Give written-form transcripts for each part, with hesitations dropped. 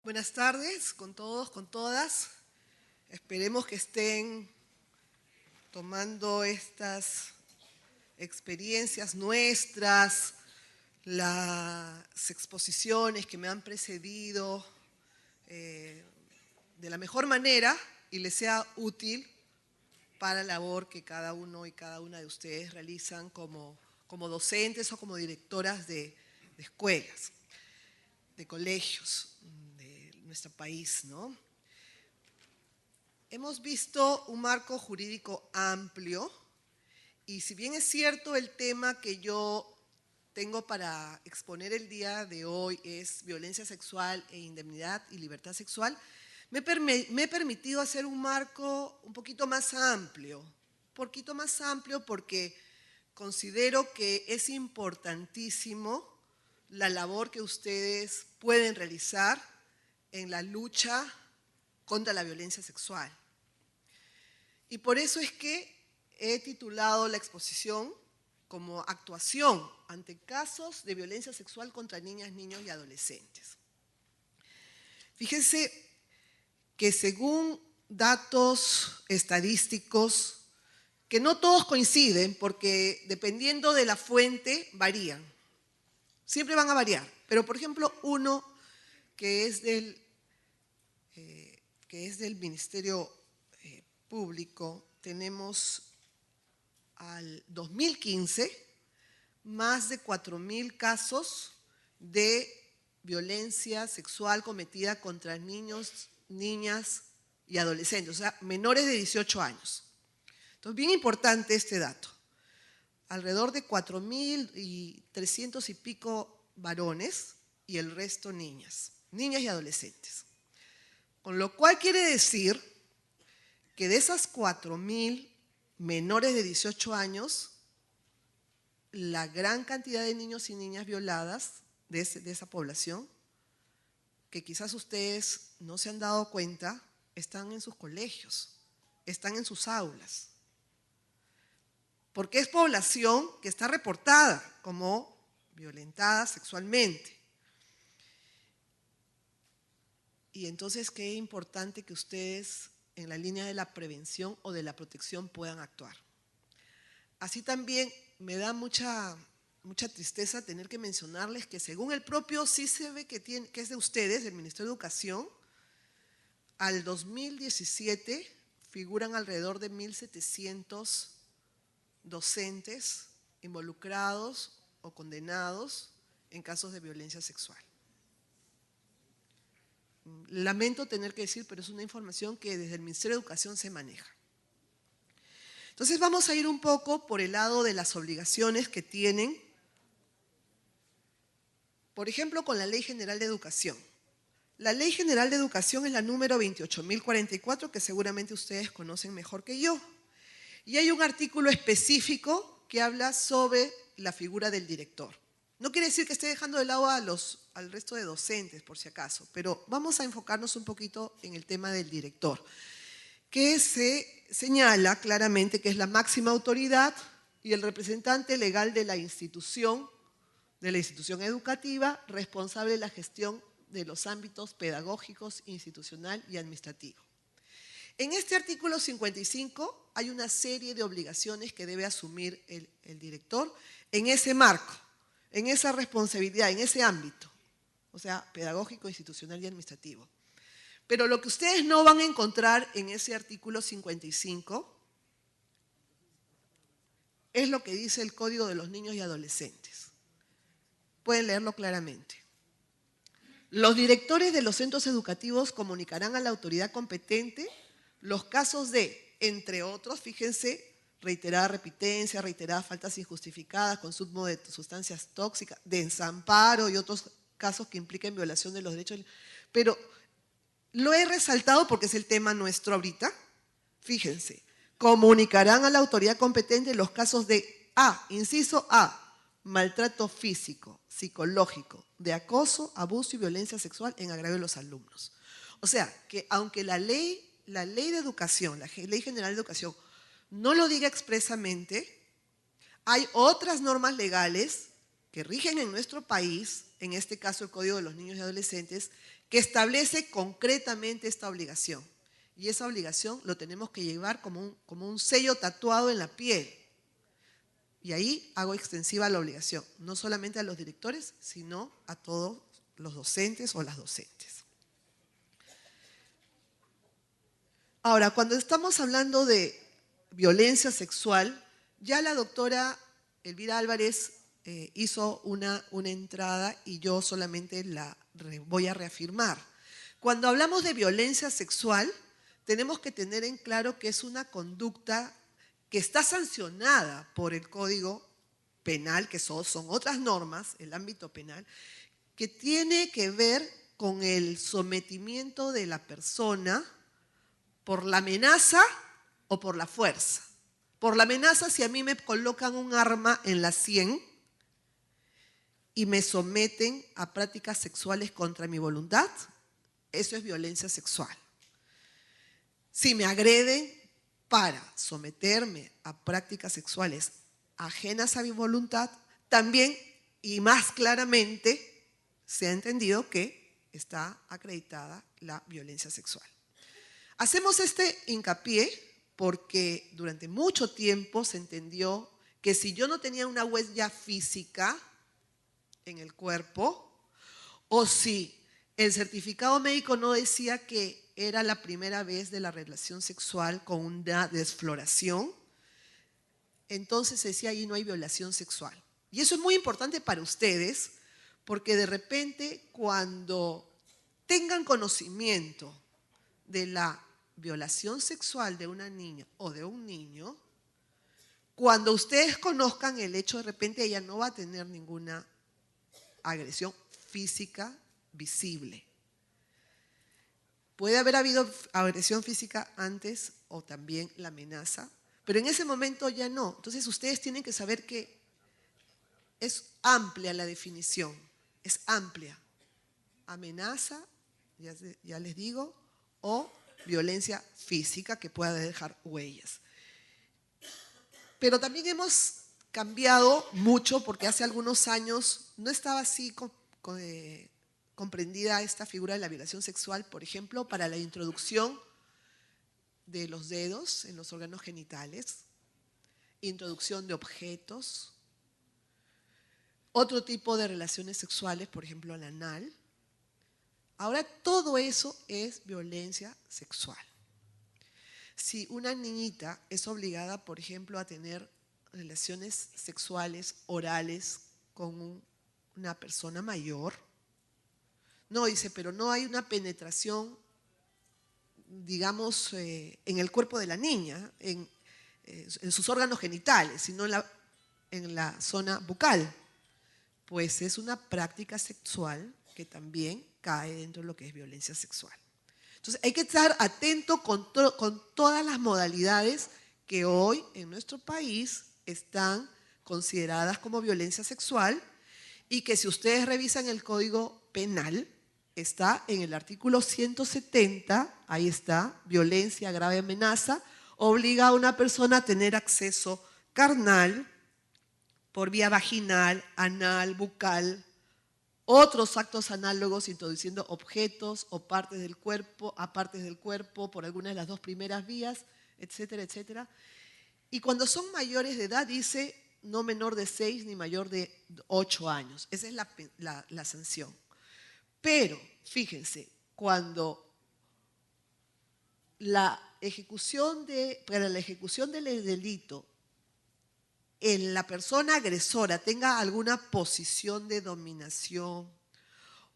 Buenas tardes con todos, con todas. Esperemos que estén tomando estas experiencias nuestras, las exposiciones que me han precedido de la mejor manera y les sea útil para la labor que cada uno y cada una de ustedes realizan como docentes o como directoras de escuelas, de colegios de nuestro país, ¿no? Hemos visto un marco jurídico amplio y si bien es cierto el tema que yo tengo para exponer el día de hoy es violencia sexual e indemnidad y libertad sexual, me he permitido hacer un marco un poquito más amplio porque considero que es importantísimo la labor que ustedes pueden realizar en la lucha contra la violencia sexual. Y por eso es que he titulado la exposición como Actuación ante casos de violencia sexual contra niñas, niños y adolescentes. Fíjense que según datos estadísticos, que no todos coinciden porque dependiendo de la fuente varían, siempre van a variar, pero por ejemplo uno que es del Ministerio Público, tenemos al 2015 más de 4.000 casos de violencia sexual cometida contra niños, niñas y adolescentes, o sea, menores de 18 años. Entonces, bien importante este dato. Alrededor de 4.300 y pico varones y el resto niñas y adolescentes. Con lo cual quiere decir que de esas 4.000 menores de 18 años, la gran cantidad de niños y niñas violadas de esa población, que quizás ustedes no se han dado cuenta, están en sus colegios, están en sus aulas. Porque es población que está reportada como violentada sexualmente. Y entonces, qué importante que ustedes en la línea de la prevención o de la protección puedan actuar. Así también me da mucha tristeza tener que mencionarles que según el propio CICEBE que es de ustedes, del Ministerio de Educación, al 2017 figuran alrededor de 1.700 docentes involucrados o condenados en casos de violencia sexual. Lamento tener que decir, pero es una información que desde el Ministerio de Educación se maneja. Entonces vamos a ir un poco por el lado de las obligaciones que tienen, por ejemplo, con la Ley General de Educación. La Ley General de Educación es la número 28.044, que seguramente ustedes conocen mejor que yo. Y hay un artículo específico que habla sobre la figura del director. No quiere decir que esté dejando de lado al resto de docentes, por si acaso, pero vamos a enfocarnos un poquito en el tema del director, que se señala claramente que es la máxima autoridad y el representante legal de la institución educativa, responsable de la gestión de los ámbitos pedagógicos, institucional y administrativo. En este artículo 55 hay una serie de obligaciones que debe asumir el director en ese marco, en esa responsabilidad, en ese ámbito, o sea, pedagógico, institucional y administrativo. Pero lo que ustedes no van a encontrar en ese artículo 55 es lo que dice el Código de los Niños y Adolescentes. Pueden leerlo claramente. Los directores de los centros educativos comunicarán a la autoridad competente los casos de, entre otros, fíjense, reiterada repitencia, reiteradas faltas injustificadas, consumo de sustancias tóxicas, de desamparo y otros casos que impliquen violación de los derechos. Pero lo he resaltado porque es el tema nuestro ahorita. Fíjense, comunicarán a la autoridad competente los casos de inciso A, maltrato físico, psicológico, de acoso, abuso y violencia sexual en agravio de los alumnos. O sea, que aunque la ley de educación, la Ley General de Educación, no lo diga expresamente, hay otras normas legales que rigen en nuestro país, en este caso el Código de los Niños y Adolescentes, que establece concretamente esta obligación. Y esa obligación lo tenemos que llevar como un sello tatuado en la piel. Y ahí hago extensiva la obligación, no solamente a los directores, sino a todos los docentes o las docentes. Ahora, cuando estamos hablando de violencia sexual, ya la doctora Elvira Álvarez hizo una entrada y yo solamente la voy a reafirmar. Cuando hablamos de violencia sexual, tenemos que tener en claro que es una conducta que está sancionada por el Código Penal, que son otras normas, el ámbito penal, que tiene que ver con el sometimiento de la persona por la amenaza o por la fuerza. Por la amenaza, si a mí me colocan un arma en la sien y me someten a prácticas sexuales contra mi voluntad, eso es violencia sexual. Si me agreden para someterme a prácticas sexuales ajenas a mi voluntad, también y más claramente se ha entendido que está acreditada la violencia sexual. Hacemos este hincapié porque durante mucho tiempo se entendió que si yo no tenía una huella física en el cuerpo, o si el certificado médico no decía que era la primera vez de la relación sexual con una desfloración, entonces se decía ahí no hay violación sexual. Y eso es muy importante para ustedes, porque de repente cuando tengan conocimiento de la violación sexual de una niña o de un niño, cuando ustedes conozcan el hecho, de repente ella no va a tener ninguna agresión física visible. Puede haber habido agresión física antes o también la amenaza, pero en ese momento ya no. Entonces ustedes tienen que saber que es amplia la definición, es amplia. Amenaza, ya les digo, o violencia física que pueda dejar huellas. Pero también hemos cambiado mucho porque hace algunos años no estaba así comprendida esta figura de la violación sexual, por ejemplo, para la introducción de los dedos en los órganos genitales, introducción de objetos, otro tipo de relaciones sexuales, por ejemplo, el anal. Ahora todo eso es violencia sexual. Si una niñita es obligada, por ejemplo, a tener relaciones sexuales orales con una persona mayor, no, dice, pero no hay una penetración, digamos, en el cuerpo de la niña, en sus órganos genitales, sino en la zona bucal. Pues es una práctica sexual que también cae dentro de lo que es violencia sexual. Entonces hay que estar atento con todas las modalidades que hoy en nuestro país están consideradas como violencia sexual y que si ustedes revisan el Código Penal, está en el artículo 170, ahí está, violencia, grave amenaza, obliga a una persona a tener acceso carnal por vía vaginal, anal, bucal, otros actos análogos introduciendo objetos o partes del cuerpo, a partes del cuerpo por alguna de las dos primeras vías, etcétera, etcétera. Y cuando son mayores de edad dice no menor de 6 ni mayor de 8 años. Esa es la sanción. Pero, fíjense, cuando para la ejecución del delito la persona agresora tenga alguna posición de dominación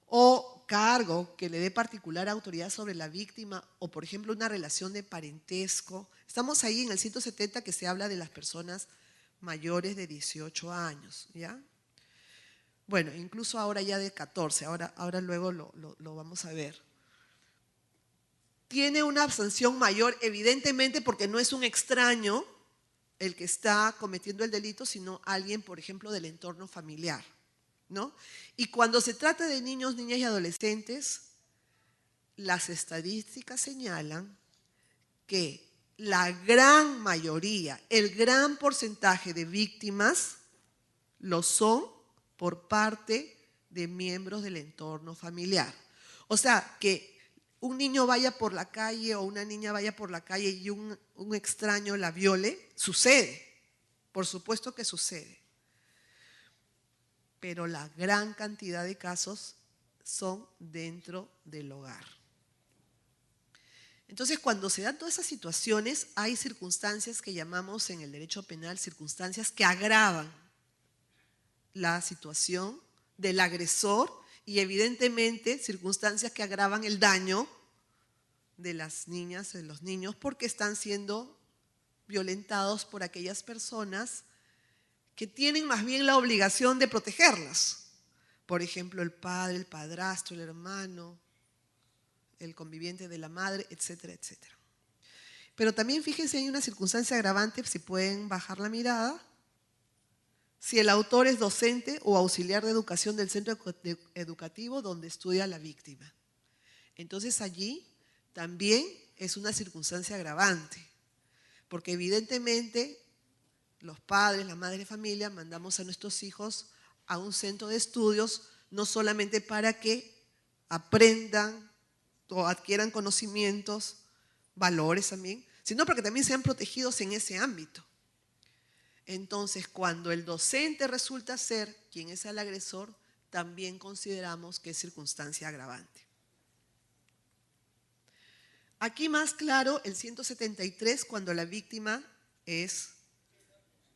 o cargo que le dé particular autoridad sobre la víctima o, por ejemplo, una relación de parentesco. Estamos ahí en el 170 que se habla de las personas mayores de 18 años, ¿ya? Bueno, incluso ahora ya de 14, ahora luego lo vamos a ver. Tiene una sanción mayor, evidentemente, porque no es un extraño el que está cometiendo el delito, sino alguien, por ejemplo, del entorno familiar, ¿no? Y cuando se trata de niños, niñas y adolescentes, las estadísticas señalan que la gran mayoría, el gran porcentaje de víctimas lo son por parte de miembros del entorno familiar. O sea, que un niño vaya por la calle o una niña vaya por la calle y un extraño la viole, sucede. Por supuesto que sucede. Pero la gran cantidad de casos son dentro del hogar. Entonces, cuando se dan todas esas situaciones, hay circunstancias que llamamos en el derecho penal circunstancias que agravan la situación del agresor y evidentemente circunstancias que agravan el daño de las niñas, de los niños, porque están siendo violentados por aquellas personas que tienen más bien la obligación de protegerlas. Por ejemplo, el padre, el padrastro, el hermano, el conviviente de la madre, etcétera, etcétera. Pero también fíjense, hay una circunstancia agravante, si pueden bajar la mirada, si el autor es docente o auxiliar de educación del centro educativo donde estudia la víctima. Entonces allí también es una circunstancia agravante, porque evidentemente los padres, la madre de familia, mandamos a nuestros hijos a un centro de estudios no solamente para que aprendan o adquieran conocimientos, valores también, sino para que también sean protegidos en ese ámbito. Entonces, cuando el docente resulta ser quien es el agresor, también consideramos que es circunstancia agravante. Aquí más claro, el 173, cuando la víctima es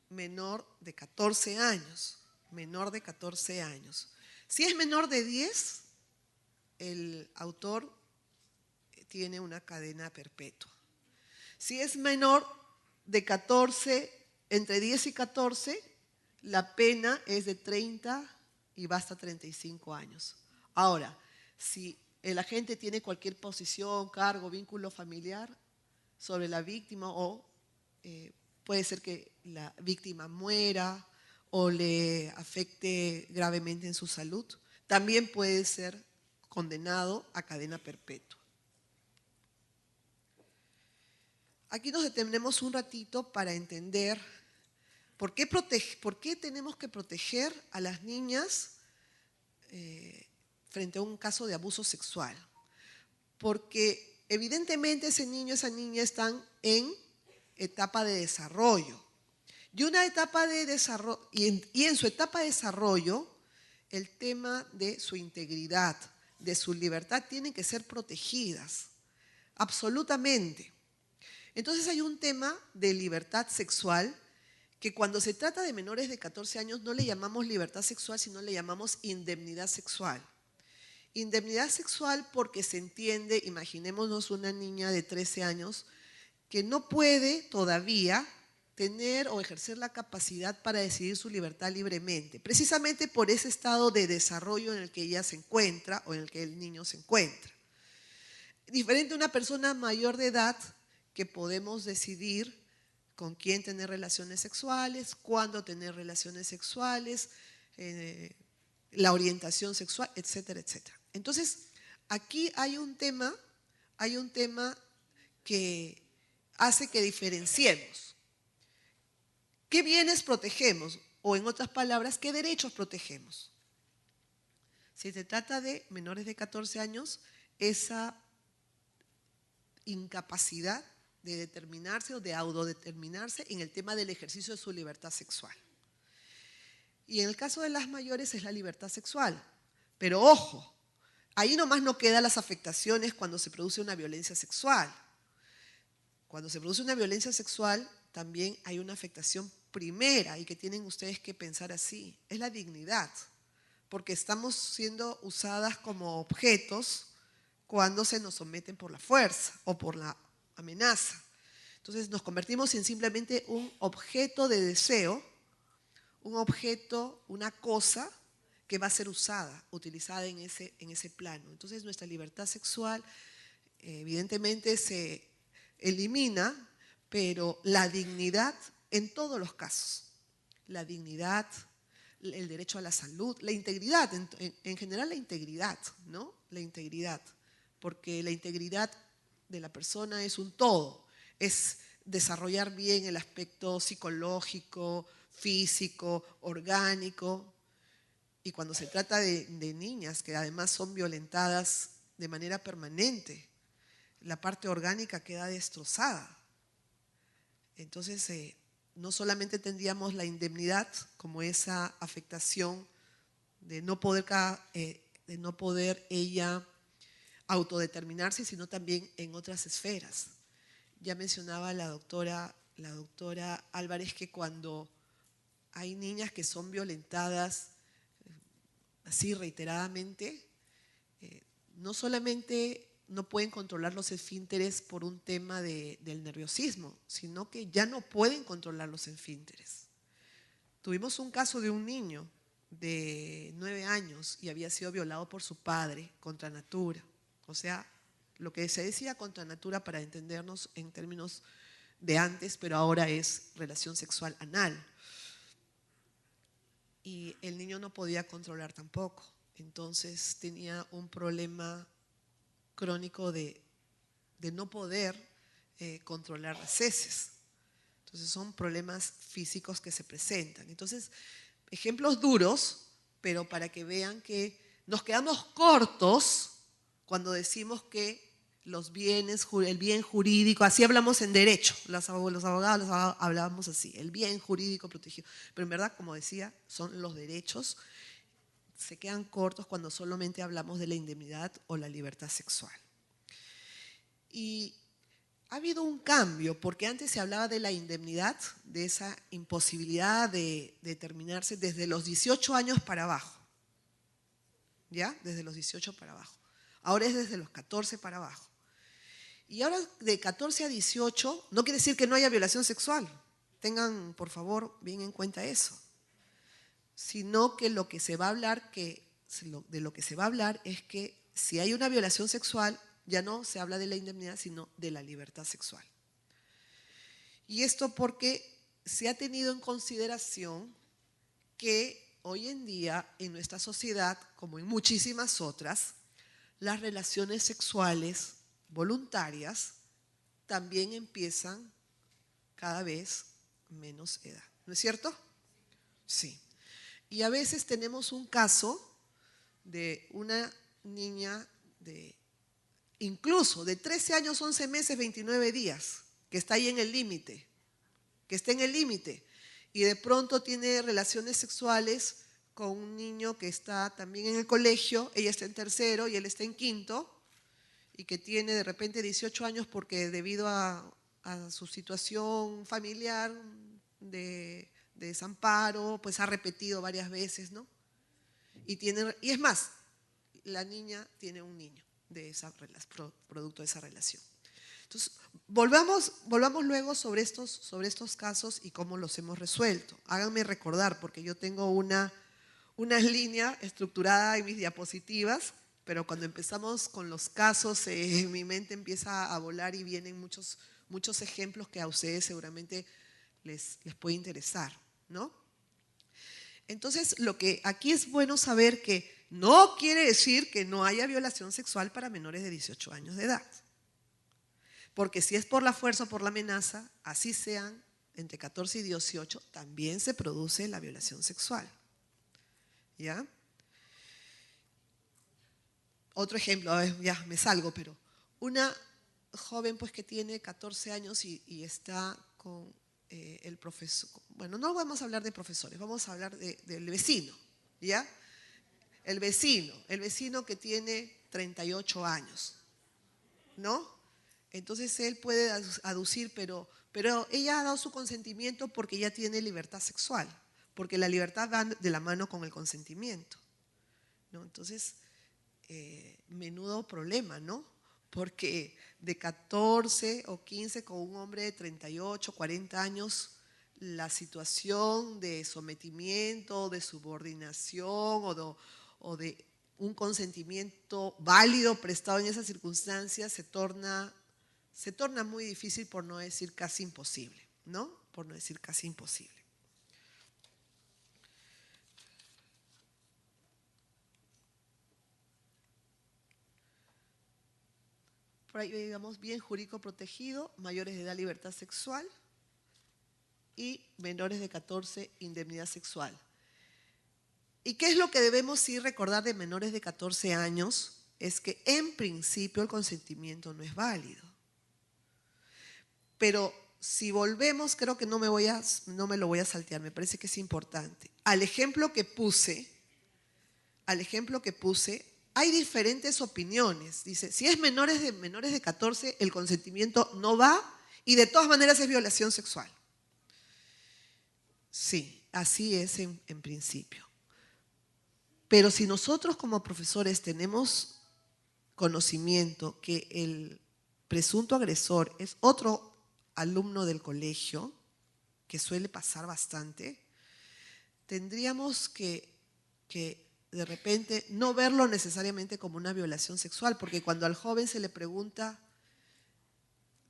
menor de 14 años. Menor de 14 años. Si es menor de 10, el autor tiene una cadena perpetua. Si es menor de 14, entre 10 y 14, la pena es de 30 y va hasta 35 años. Ahora, si el agente tiene cualquier posición, cargo, vínculo familiar sobre la víctima o puede ser que la víctima muera o le afecte gravemente en su salud, también puede ser condenado a cadena perpetua. Aquí nos detenemos un ratito para entender por qué tenemos que proteger a las niñas frente a un caso de abuso sexual. Porque evidentemente ese niño, esa niña están en etapa de desarrollo. Y una etapa de desarrollo, y en su etapa de desarrollo, el tema de su integridad, de su libertad, tienen que ser protegidas, absolutamente. Entonces hay un tema de libertad sexual que cuando se trata de menores de 14 años no le llamamos libertad sexual, sino le llamamos indemnidad sexual. Indemnidad sexual porque se entiende, imaginémonos una niña de 13 años que no puede todavía tener o ejercer la capacidad para decidir su libertad libremente, precisamente por ese estado de desarrollo en el que ella se encuentra o en el que el niño se encuentra. Diferente a una persona mayor de edad que podemos decidir con quién tener relaciones sexuales, cuándo tener relaciones sexuales, la orientación sexual, etcétera, etcétera. Entonces, aquí hay un tema que hace que diferenciemos. ¿Qué bienes protegemos? O en otras palabras, ¿qué derechos protegemos? Si se trata de menores de 14 años, esa incapacidad de determinarse o de autodeterminarse en el tema del ejercicio de su libertad sexual. Y en el caso de las mayores es la libertad sexual. Pero ojo, ahí nomás no quedan las afectaciones cuando se produce una violencia sexual. Cuando se produce una violencia sexual también hay una afectación primera y que tienen ustedes que pensar así, es la dignidad, porque estamos siendo usadas como objetos cuando se nos someten por la fuerza o por la amenaza. Entonces nos convertimos en simplemente un objeto de deseo, un objeto, una cosa que va a ser utilizada en ese plano. Entonces nuestra libertad sexual evidentemente se elimina, pero la dignidad en todos los casos, la dignidad, el derecho a la salud, la integridad, en general la integridad, ¿no? La integridad, porque la integridad de la persona es un todo, es desarrollar bien el aspecto psicológico, físico, orgánico, y cuando se trata de niñas que además son violentadas de manera permanente. La parte orgánica queda destrozada. Entonces, no solamente tendríamos la indemnidad como esa afectación de no poder ella autodeterminarse, sino también en otras esferas. Ya mencionaba la doctora Álvarez que cuando hay niñas que son violentadas así reiteradamente, no solamente no pueden controlar los esfínteres por un tema del nerviosismo, sino que ya no pueden controlar los esfínteres. Tuvimos un caso de un niño de 9 años y había sido violado por su padre contra natura. O sea, lo que se decía contra natura para entendernos en términos de antes, pero ahora es relación sexual anal. Y el niño no podía controlar tampoco. Entonces tenía un problema crónico de no poder controlar las heces. Entonces son problemas físicos que se presentan. Entonces, ejemplos duros, pero para que vean que nos quedamos cortos cuando decimos que los bienes, el bien jurídico, así hablamos en derecho, los abogados hablábamos así, el bien jurídico protegido. Pero en verdad, como decía, son los derechos, se quedan cortos cuando solamente hablamos de la indemnidad o la libertad sexual. Y ha habido un cambio, porque antes se hablaba de la indemnidad, de esa imposibilidad de determinarse desde los 18 años para abajo. ¿Ya? Desde los 18 para abajo. Ahora es desde los 14 para abajo. Y ahora de 14 a 18 no quiere decir que no haya violación sexual. Tengan, por favor, bien en cuenta eso. Sino que lo que se va a hablar, de lo que se va a hablar es que si hay una violación sexual, ya no se habla de la indemnidad, sino de la libertad sexual. Y esto porque se ha tenido en consideración que hoy en día en nuestra sociedad, como en muchísimas otras, las relaciones sexuales voluntarias también empiezan cada vez menos edad. ¿No es cierto? Sí. Y a veces tenemos un caso de una niña incluso de 13 años, 11 meses, 29 días, que está ahí en el límite, y de pronto tiene relaciones sexuales con un niño que está también en el colegio, ella está en tercero y él está en quinto, y que tiene de repente 18 años porque debido a su situación familiar de desamparo, pues ha repetido varias veces, ¿no? Y es más, la niña tiene un niño producto de esa relación. Entonces, volvamos luego sobre estos casos y cómo los hemos resuelto. Háganme recordar, porque yo tengo una línea estructurada en mis diapositivas, pero cuando empezamos con los casos, mi mente empieza a volar y vienen muchos ejemplos que a ustedes seguramente les puede interesar, ¿no? Entonces, lo que aquí es bueno saber que no quiere decir que no haya violación sexual para menores de 18 años de edad. Porque si es por la fuerza o por la amenaza, así sean entre 14 y 18, también se produce la violación sexual. ¿Ya? Otro ejemplo, a ver, ya me salgo, pero una joven pues que tiene 14 años y está con el profesor, bueno, no vamos a hablar de profesores, vamos a hablar del vecino, ¿ya? El vecino que tiene 38 años, ¿no? Entonces él puede aducir, pero ella ha dado su consentimiento porque ella tiene libertad sexual, porque la libertad va de la mano con el consentimiento, ¿no? Entonces, menudo problema, ¿no? Porque de 14 o 15 con un hombre de 38, 40 años, la situación de sometimiento, de subordinación o de un consentimiento válido prestado en esas circunstancias se torna muy difícil, por no decir casi imposible, ¿no? Por no decir casi imposible. Por ahí digamos bien jurídico protegido, mayores de edad libertad sexual y menores de 14 indemnidad sexual. ¿Y qué es lo que debemos sí recordar de menores de 14 años? es que en principio el consentimiento no es válido. Pero si volvemos, creo que no me lo voy a saltear, me parece que es importante. Al ejemplo que puse, hay diferentes opiniones. Dice, si es menores de 14, el consentimiento no va y de todas maneras es violación sexual. Sí, así es en principio. Pero si nosotros como profesores tenemos conocimiento que el presunto agresor es otro alumno del colegio, que suele pasar bastante, tendríamos que de repente no verlo necesariamente como una violación sexual, porque cuando al joven se le pregunta,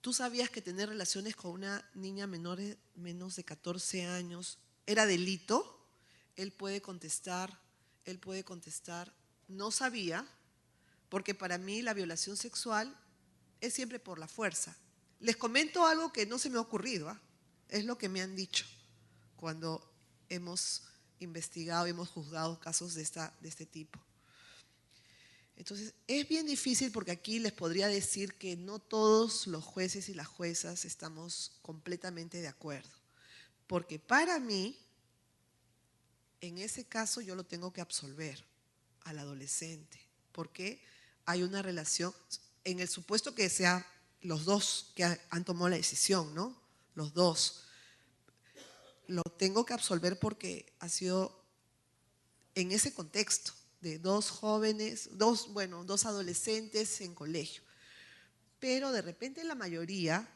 ¿tú sabías que tener relaciones con una niña menos de 14 años era delito? Él puede contestar, no sabía, porque para mí la violación sexual es siempre por la fuerza. Les comento algo que no se me ha ocurrido, ¿eh? Es lo que me han dicho cuando hemos investigado, hemos juzgado casos de este tipo. Entonces, es bien difícil porque aquí les podría decir que no todos los jueces y las juezas estamos completamente de acuerdo. Porque para mí, en ese caso yo lo tengo que absolver al adolescente. Porque hay una relación, en el supuesto que sea los dos que han tomado la decisión, ¿no? Los dos. Lo tengo que absolver porque ha sido en ese contexto de dos jóvenes, dos adolescentes en colegio. Pero de repente la mayoría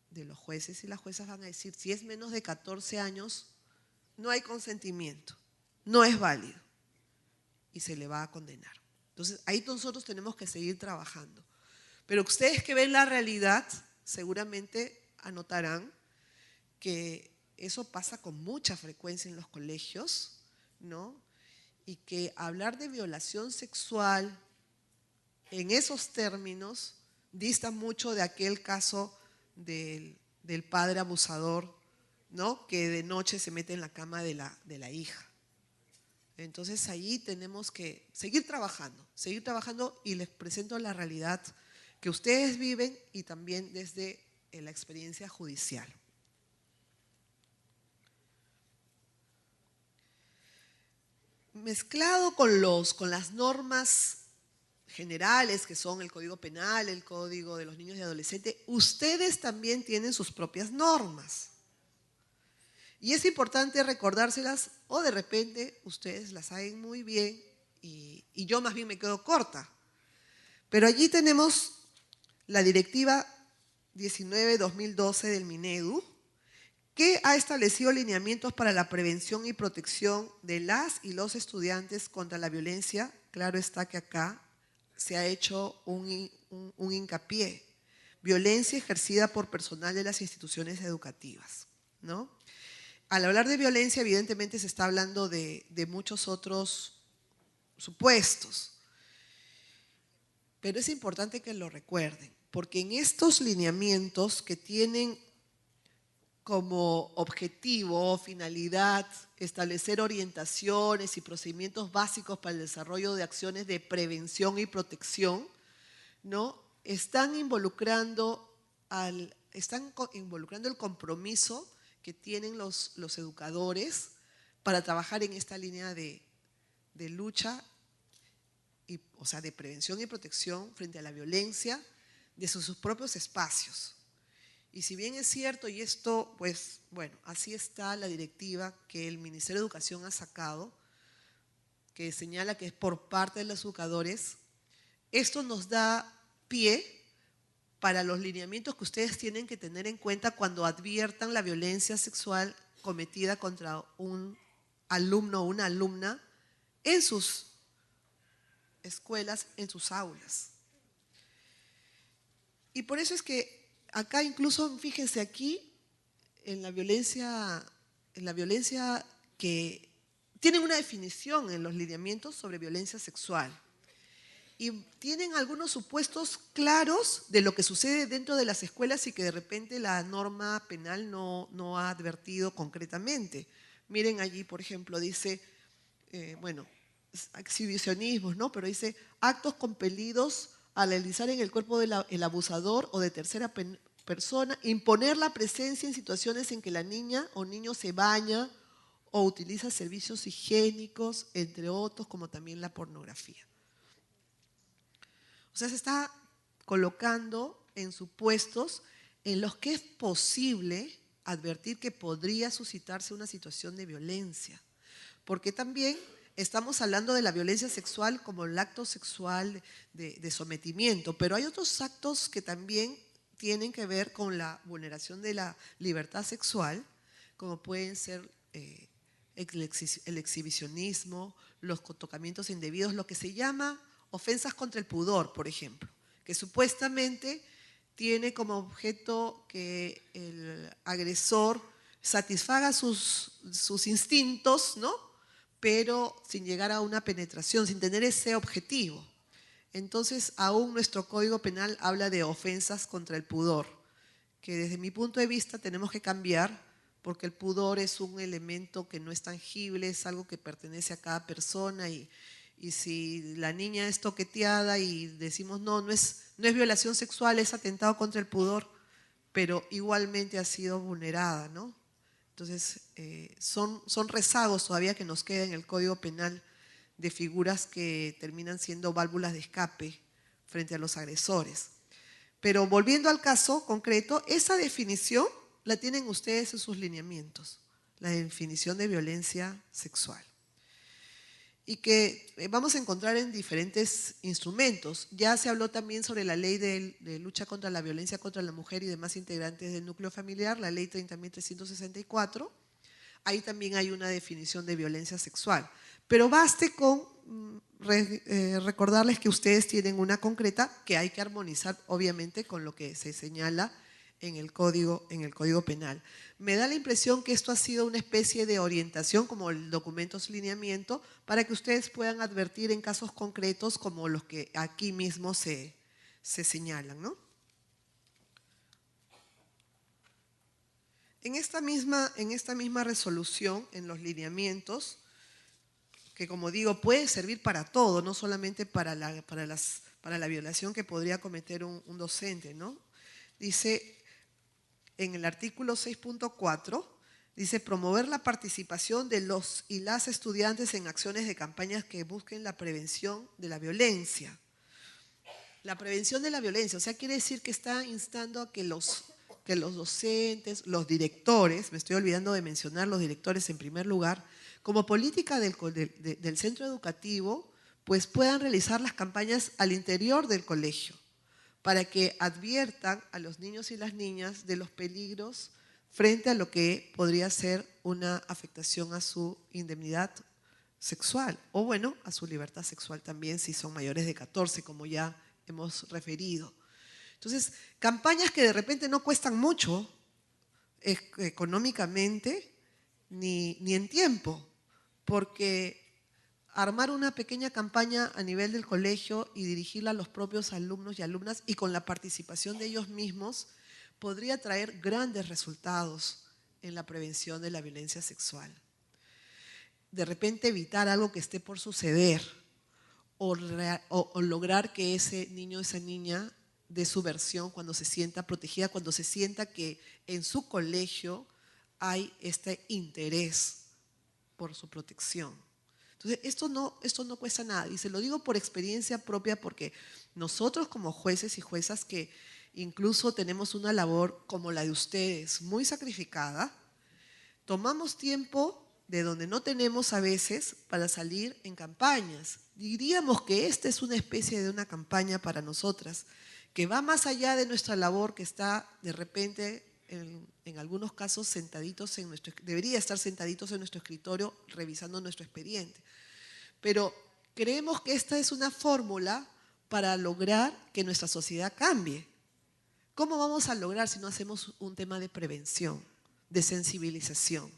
de los jueces y las juezas van a decir, si es menos de 14 años, no hay consentimiento, no es válido y se le va a condenar. Entonces, ahí nosotros tenemos que seguir trabajando. Pero ustedes que ven la realidad, seguramente anotarán que eso pasa con mucha frecuencia en los colegios, ¿no? Y que hablar de violación sexual en esos términos dista mucho de aquel caso del padre abusador, ¿no? Que de noche se mete en la cama de la hija. Entonces ahí tenemos que seguir trabajando y les presento la realidad que ustedes viven y también desde la experiencia judicial. Mezclado con las normas generales que son el Código Penal, el Código de los Niños y Adolescentes, ustedes también tienen sus propias normas. Y es importante recordárselas o de repente ustedes las saben muy bien y yo más bien me quedo corta. Pero allí tenemos la Directiva 19-2012 del Minedu, que ha establecido lineamientos para la prevención y protección de las y los estudiantes contra la violencia. Claro está que acá se ha hecho un hincapié. Violencia ejercida por personal de las instituciones educativas, ¿no? Al hablar de violencia, evidentemente se está hablando de muchos otros supuestos. Pero es importante que lo recuerden, porque en estos lineamientos que tienen como objetivo o finalidad establecer orientaciones y procedimientos básicos para el desarrollo de acciones de prevención y protección, ¿no? Están involucrando el compromiso que tienen los educadores para trabajar en esta línea de lucha, o sea, de prevención y protección frente a la violencia de sus propios espacios. Y si bien es cierto, y esto, pues, bueno, así está la directiva que el Ministerio de Educación ha sacado, que señala que es por parte de los educadores, esto nos da pie para los lineamientos que ustedes tienen que tener en cuenta cuando adviertan la violencia sexual cometida contra un alumno o una alumna en sus escuelas, en sus aulas. Y por eso es que acá incluso, fíjense aquí, en la violencia que tienen una definición en los lineamientos sobre violencia sexual. Y tienen algunos supuestos claros de lo que sucede dentro de las escuelas y que de repente la norma penal no ha advertido concretamente. Miren allí, por ejemplo, dice, exhibicionismos, ¿no? Pero dice actos compelidos a realizar en el cuerpo del abusador o de tercera persona, imponer la presencia en situaciones en que la niña o niño se baña o utiliza servicios higiénicos, entre otros, como también la pornografía. O sea, se está colocando en supuestos en los que es posible advertir que podría suscitarse una situación de violencia. Porque también estamos hablando de la violencia sexual como el acto sexual de sometimiento, pero hay otros actos que también tienen que ver con la vulneración de la libertad sexual, como pueden ser el exhibicionismo, los tocamientos indebidos, lo que se llama ofensas contra el pudor, por ejemplo, que supuestamente tiene como objeto que el agresor satisfaga sus instintos, ¿no? Pero sin llegar a una penetración, sin tener ese objetivo. Entonces, aún nuestro Código Penal habla de ofensas contra el pudor, que desde mi punto de vista tenemos que cambiar, porque el pudor es un elemento que no es tangible, es algo que pertenece a cada persona y si la niña es toqueteada y decimos no es violación sexual, es atentado contra el pudor, pero igualmente ha sido vulnerada, ¿no? Entonces, son rezagos todavía que nos quedan en el Código Penal de figuras que terminan siendo válvulas de escape frente a los agresores. Pero volviendo al caso concreto, esa definición la tienen ustedes en sus lineamientos, la definición de violencia sexual. Y que vamos a encontrar en diferentes instrumentos. Ya se habló también sobre la ley de lucha contra la violencia contra la mujer y demás integrantes del núcleo familiar, la ley 30.364. Ahí también hay una definición de violencia sexual. Pero baste con recordarles que ustedes tienen una concreta que hay que armonizar, obviamente, con lo que se señala en el Código Penal. Me da la impresión que esto ha sido una especie de orientación, como el documento de lineamiento, para que ustedes puedan advertir en casos concretos como los que aquí mismo se señalan, ¿no? En esta misma resolución, en los lineamientos, que como digo, puede servir para todo, no solamente para la violación que podría cometer un docente, ¿no? Dice, en el artículo 6.4, dice promover la participación de los y las estudiantes en acciones de campañas que busquen la prevención de la violencia. La prevención de la violencia, o sea, quiere decir que está instando a que los docentes, los directores, me estoy olvidando de mencionar los directores en primer lugar, como política del centro educativo, pues puedan realizar las campañas al interior del colegio, para que adviertan a los niños y las niñas de los peligros frente a lo que podría ser una afectación a su indemnidad sexual o, bueno, a su libertad sexual también si son mayores de 14, como ya hemos referido. Entonces, campañas que de repente no cuestan mucho económicamente ni en tiempo, porque armar una pequeña campaña a nivel del colegio y dirigirla a los propios alumnos y alumnas y con la participación de ellos mismos podría traer grandes resultados en la prevención de la violencia sexual. De repente evitar algo que esté por suceder o lograr que ese niño o esa niña dé su versión cuando se sienta protegida, cuando se sienta que en su colegio hay este interés por su protección. Entonces, esto no cuesta nada, y se lo digo por experiencia propia, porque nosotros como jueces y juezas que incluso tenemos una labor como la de ustedes, muy sacrificada, tomamos tiempo de donde no tenemos a veces para salir en campañas. Diríamos que esta es una especie de una campaña para nosotras, que va más allá de nuestra labor, que está de repente en algunos casos sentaditos debería estar sentaditos en nuestro escritorio revisando nuestro expediente. Pero creemos que esta es una fórmula para lograr que nuestra sociedad cambie. ¿Cómo vamos a lograr si no hacemos un tema de prevención, de sensibilización?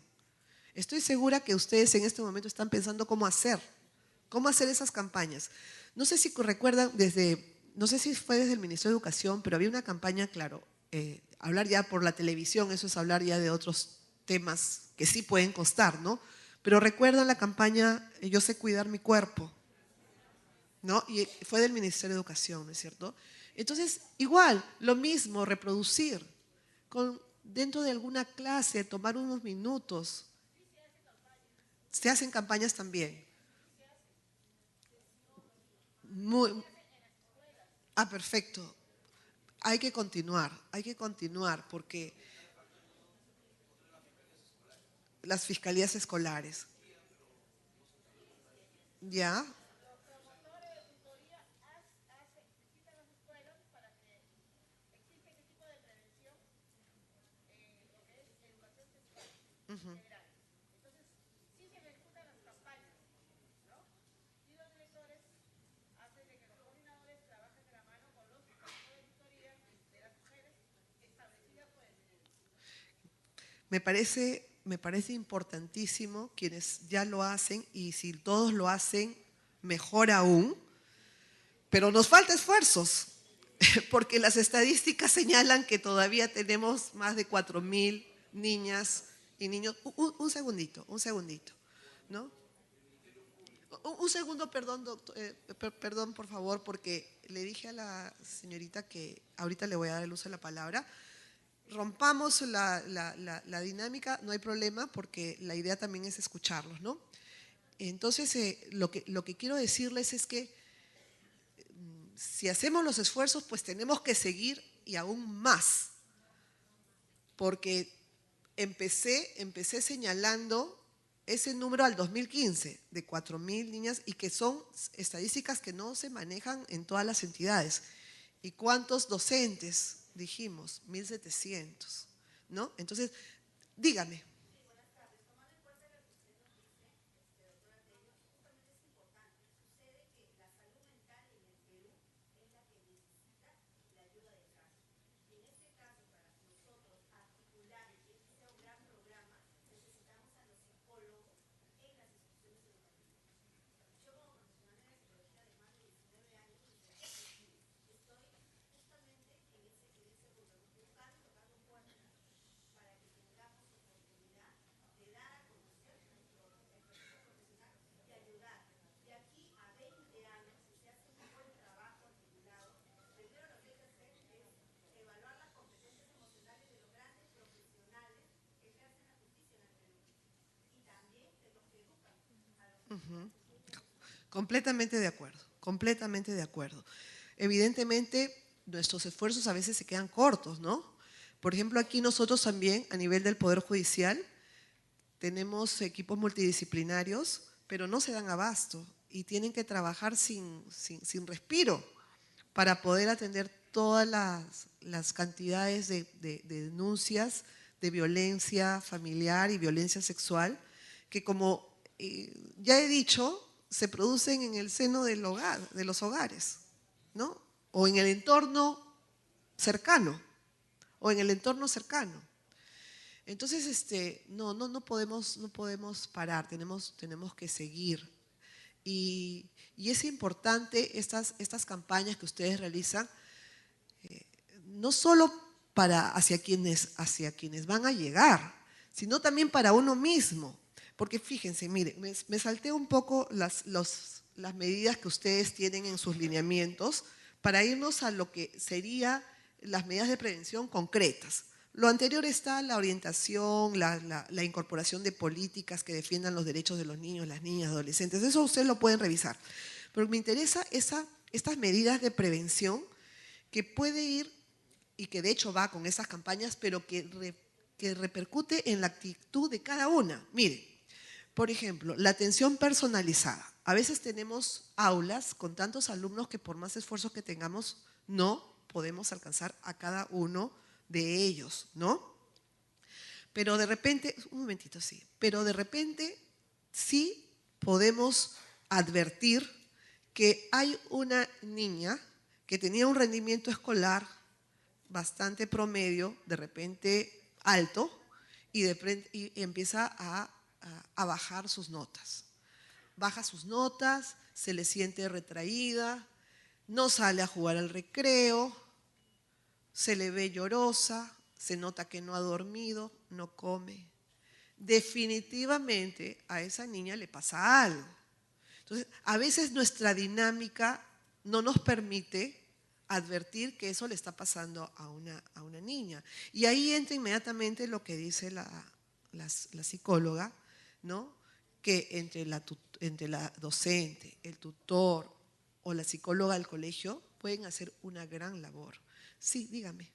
Estoy segura que ustedes en este momento están pensando cómo hacer esas campañas. No sé si recuerdan no sé si fue desde el Ministerio de Educación, pero había una campaña, claro, hablar ya por la televisión, eso es hablar ya de otros temas que sí pueden costar, ¿no? Pero recuerdan la campaña Yo sé cuidar mi cuerpo, ¿no? Y fue del Ministerio de Educación, ¿no es cierto? Entonces, igual, lo mismo, reproducir, dentro de alguna clase, tomar unos minutos. Se hacen campañas también. Muy, perfecto. Hay que continuar, porque las fiscalías escolares, ¿ya? Ujú. Me parece importantísimo quienes ya lo hacen, y si todos lo hacen, mejor aún, pero nos falta esfuerzos, porque las estadísticas señalan que todavía tenemos más de 4.000 niñas y niños. Un segundito, ¿no? Un segundo, perdón, perdón, por favor, porque le dije a la señorita que ahorita le voy a dar el uso de la palabra. Rompamos la dinámica, no hay problema, porque la idea también es escucharlos, ¿no? Entonces, lo que quiero decirles es que si hacemos los esfuerzos, pues tenemos que seguir, y aún más, porque empecé señalando ese número al 2015 de 4.000 niñas, y que son estadísticas que no se manejan en todas las entidades. ¿Y cuántos docentes? Dijimos, 1.700, ¿no? Entonces, dígame. Ujú. Completamente de acuerdo, completamente de acuerdo. Evidentemente, nuestros esfuerzos a veces se quedan cortos, ¿no? Por ejemplo, aquí nosotros también, a nivel del Poder Judicial, tenemos equipos multidisciplinarios, pero no se dan abasto y tienen que trabajar sin respiro para poder atender todas las cantidades de denuncias de violencia familiar y violencia sexual, que, como ya he dicho, se producen en el seno del hogar, de los hogares, ¿no? O en el entorno cercano, o en el entorno cercano. Entonces, no podemos parar, tenemos que seguir. Y es importante estas campañas que ustedes realizan, no solo hacia quienes van a llegar, sino también para uno mismo. Porque fíjense, mire, me salté un poco las medidas que ustedes tienen en sus lineamientos para irnos a lo que serían las medidas de prevención concretas. Lo anterior está la orientación, la incorporación de políticas que defiendan los derechos de los niños, las niñas, adolescentes. Eso ustedes lo pueden revisar. Pero me interesa estas medidas de prevención que puede ir, y que de hecho va con esas campañas, pero que repercute en la actitud de cada una. Mire, por ejemplo, la atención personalizada. A veces tenemos aulas con tantos alumnos que, por más esfuerzos que tengamos, no podemos alcanzar a cada uno de ellos, ¿no? Pero de repente, un momentito, sí, pero de repente sí podemos advertir que hay una niña que tenía un rendimiento escolar bastante promedio, de repente alto, y empieza a bajar sus notas. Baja sus notas, se le siente retraída, no sale a jugar al recreo, se le ve llorosa, se nota que no ha dormido, no come. definitivamente a esa niña le pasa algo. Entonces, a veces nuestra dinámica no nos permite advertir que eso le está pasando a una niña. Y ahí entra inmediatamente lo que dice la psicóloga, ¿no? Que entre la docente, el tutor o la psicóloga del colegio pueden hacer una gran labor. Sí, dígame.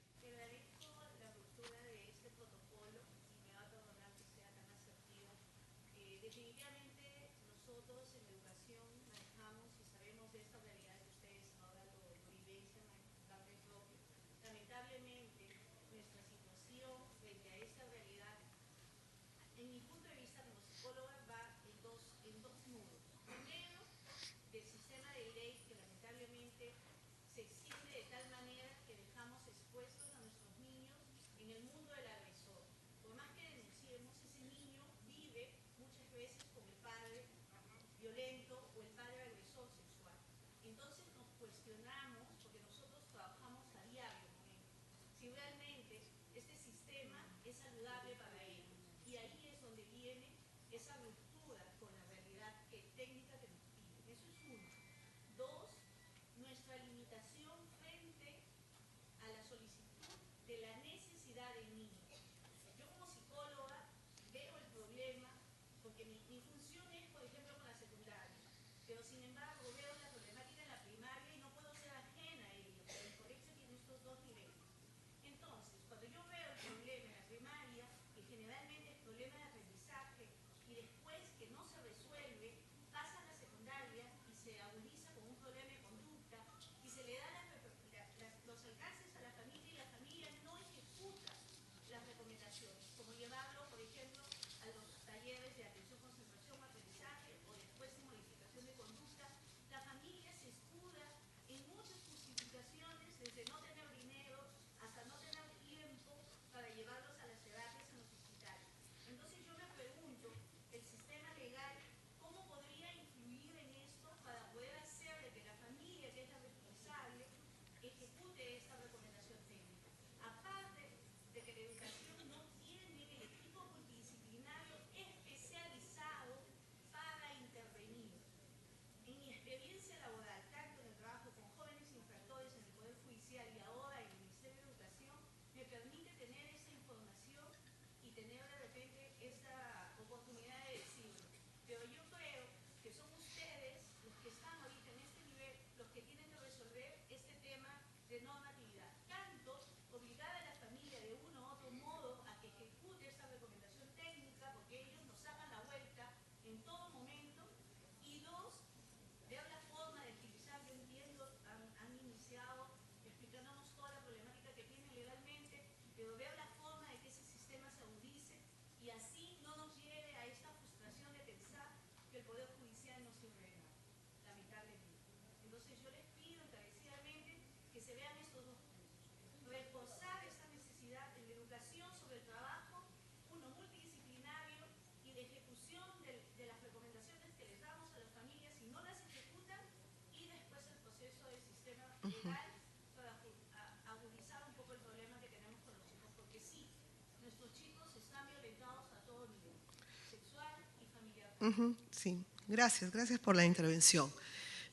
Sí, gracias por la intervención.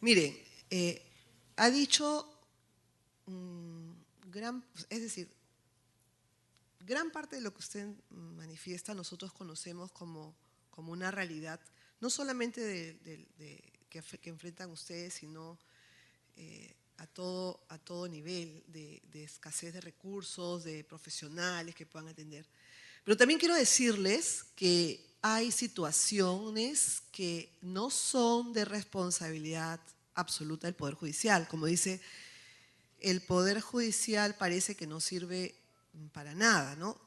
Miren, ha dicho, es decir, gran parte de lo que usted manifiesta nosotros conocemos como una realidad, no solamente que enfrentan ustedes, sino a todo nivel de escasez de recursos, de profesionales que puedan atender. Pero también quiero decirles que hay situaciones que no son de responsabilidad absoluta del Poder Judicial. Como dice, el Poder Judicial parece que no sirve para nada, ¿no?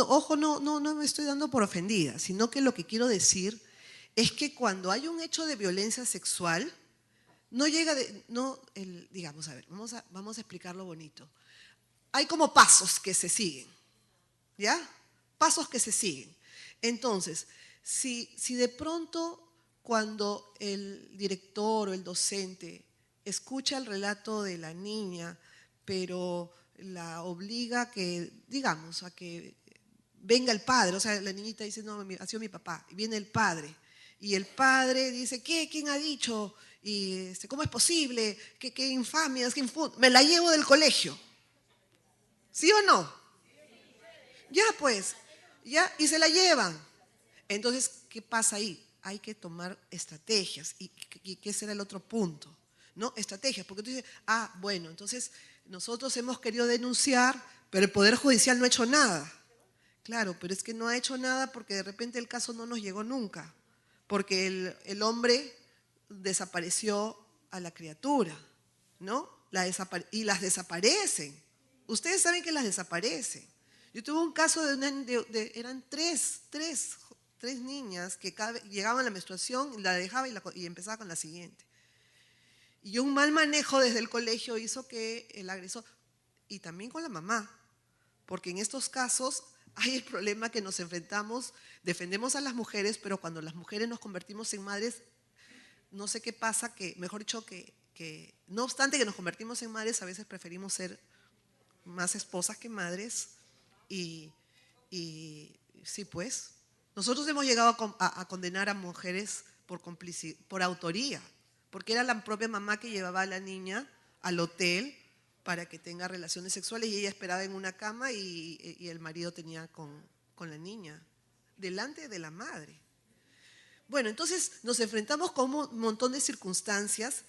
Ojo, no me estoy dando por ofendida, sino que lo que quiero decir es que cuando hay un hecho de violencia sexual, no llega digamos, a ver, vamos a explicarlo bonito. Hay como pasos que se siguen, ¿ya? Pasos que se siguen. Entonces, si de pronto cuando el director o el docente escucha el relato de la niña, pero la obliga a que venga el padre, o sea, la niñita dice, no, ha sido mi papá, y viene el padre, y el padre dice, ¿qué? ¿Quién ha dicho? Y ¿cómo es posible? ¿Qué infamias? Me la llevo del colegio. ¿Sí o no? Ya pues, ya, y se la llevan. Entonces, ¿qué pasa ahí? Hay que tomar estrategias. ¿Y qué será el otro punto? ¿No? Estrategias, porque tú dices, bueno, entonces nosotros hemos querido denunciar, pero el Poder Judicial no ha hecho nada. Claro, pero es que no ha hecho nada porque de repente el caso no nos llegó nunca, porque el hombre desapareció a la criatura, ¿no? Y las desaparecen. Ustedes saben que las desaparecen. Yo tuve un caso eran tres niñas que llegaban a la menstruación, la dejaba y empezaba con la siguiente. Y un mal manejo desde el colegio hizo que el agresor, y también con la mamá, porque en estos casos hay el problema que nos enfrentamos, defendemos a las mujeres, pero cuando las mujeres nos convertimos en madres, no sé qué pasa, mejor dicho, que no obstante que nos convertimos en madres, a veces preferimos ser más esposas que madres. Y sí, pues, nosotros hemos llegado a condenar a mujeres por autoría, porque era la propia mamá que llevaba a la niña al hotel para que tenga relaciones sexuales y ella esperaba en una cama y el marido tenía con la niña, delante de la madre. Bueno, entonces nos enfrentamos con un montón de circunstancias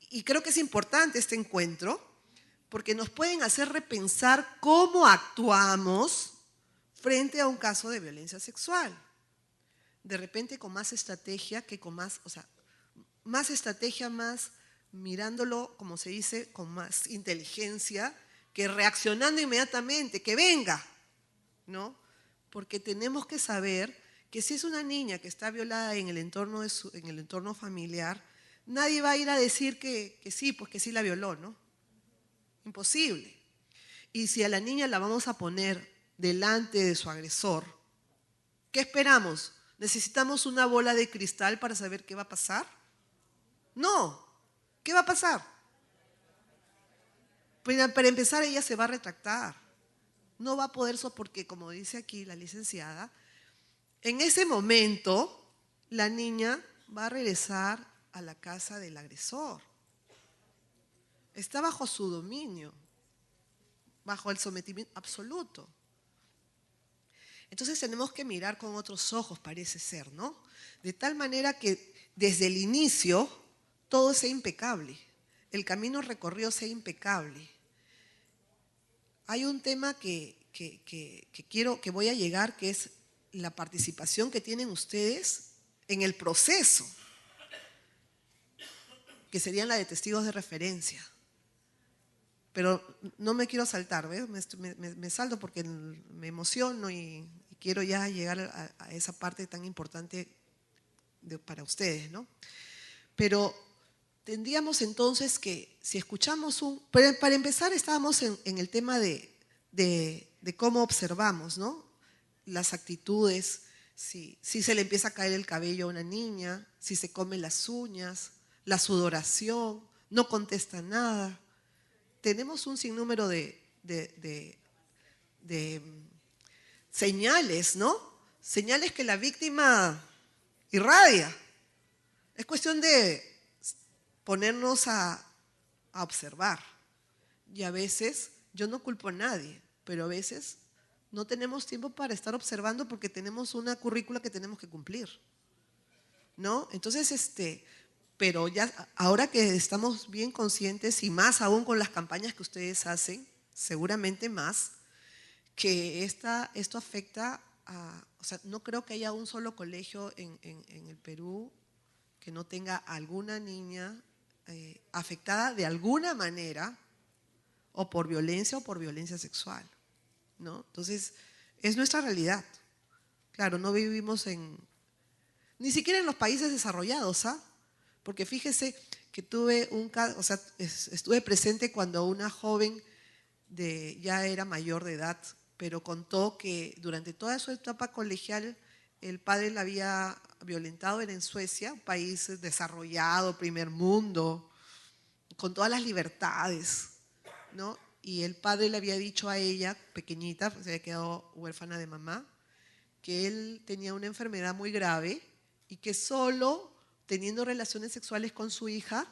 y creo que es importante este encuentro, porque nos pueden hacer repensar cómo actuamos frente a un caso de violencia sexual. De repente con más estrategia que con más, o sea, más estrategia, más mirándolo, como se dice, con más inteligencia, que reaccionando inmediatamente, que venga, ¿no? Porque tenemos que saber que si es una niña que está violada en el entorno familiar, nadie va a ir a decir que sí, pues que sí la violó, ¿no? Imposible. Y si a la niña la vamos a poner delante de su agresor, ¿qué esperamos? ¿Necesitamos una bola de cristal para saber qué va a pasar? No. ¿Qué va a pasar? Para empezar, ella se va a retractar. No va a poder porque, como dice aquí la licenciada, en ese momento la niña va a regresar a la casa del agresor. Está bajo su dominio, bajo el sometimiento absoluto. Entonces tenemos que mirar con otros ojos, parece ser, ¿no? De tal manera que desde el inicio todo sea impecable, el camino recorrido sea impecable. Hay un tema que voy a llegar, que es la participación que tienen ustedes en el proceso, que serían la de testigos de referencia. Pero no me quiero saltar, ¿ves? Me salto porque me emociono y quiero ya llegar a esa parte tan importante para ustedes, ¿no? Pero tendríamos entonces que, si escuchamos para empezar estábamos en el tema de cómo observamos, ¿no? Las actitudes, si se le empieza a caer el cabello a una niña, si se come las uñas, la sudoración, no contesta nada. Tenemos un sinnúmero de señales, ¿no? Señales que la víctima irradia. Es cuestión de ponernos a observar. Y a veces, yo no culpo a nadie, pero a veces no tenemos tiempo para estar observando porque tenemos una currícula que tenemos que cumplir, ¿no? Entonces, pero ya ahora que estamos bien conscientes y más aún con las campañas que ustedes hacen, seguramente más, que esto afecta o sea, no creo que haya un solo colegio en el Perú que no tenga alguna niña afectada de alguna manera o por violencia sexual, ¿no? Entonces, es nuestra realidad. Claro, no vivimos ni siquiera en los países desarrollados, ¿ah? Porque fíjese que estuve presente cuando una joven ya era mayor de edad, pero contó que durante toda su etapa colegial el padre la había violentado. Era en Suecia, un país desarrollado, primer mundo, con todas las libertades, ¿no? y el padre le había dicho a ella, pequeñita, pues se había quedado huérfana de mamá, que él tenía una enfermedad muy grave y que solo teniendo relaciones sexuales con su hija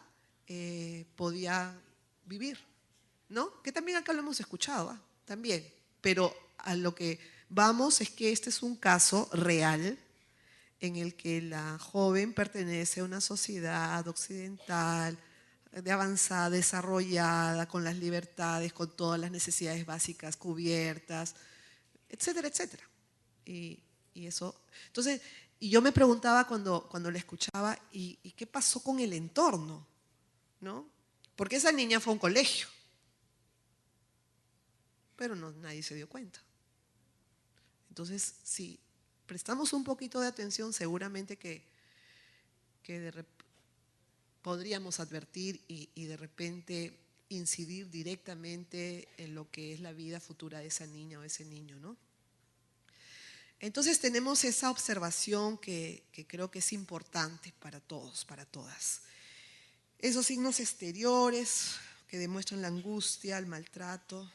podía vivir, ¿no? Que también acá lo hemos escuchado, también. Pero a lo que vamos es que este es un caso real en el que la joven pertenece a una sociedad occidental, de avanzada, desarrollada, con las libertades, con todas las necesidades básicas cubiertas, etcétera, etcétera. Y eso, entonces, y yo me preguntaba cuando la escuchaba, ¿y qué pasó con el entorno? ¿No? Porque esa niña fue a un colegio, pero no, nadie se dio cuenta. Entonces, si prestamos un poquito de atención, seguramente que podríamos advertir y de repente incidir directamente en lo que es la vida futura de esa niña o ese niño, ¿no? Entonces tenemos esa observación que creo que es importante para todos, para todas. Esos signos exteriores que demuestran la angustia, el maltrato.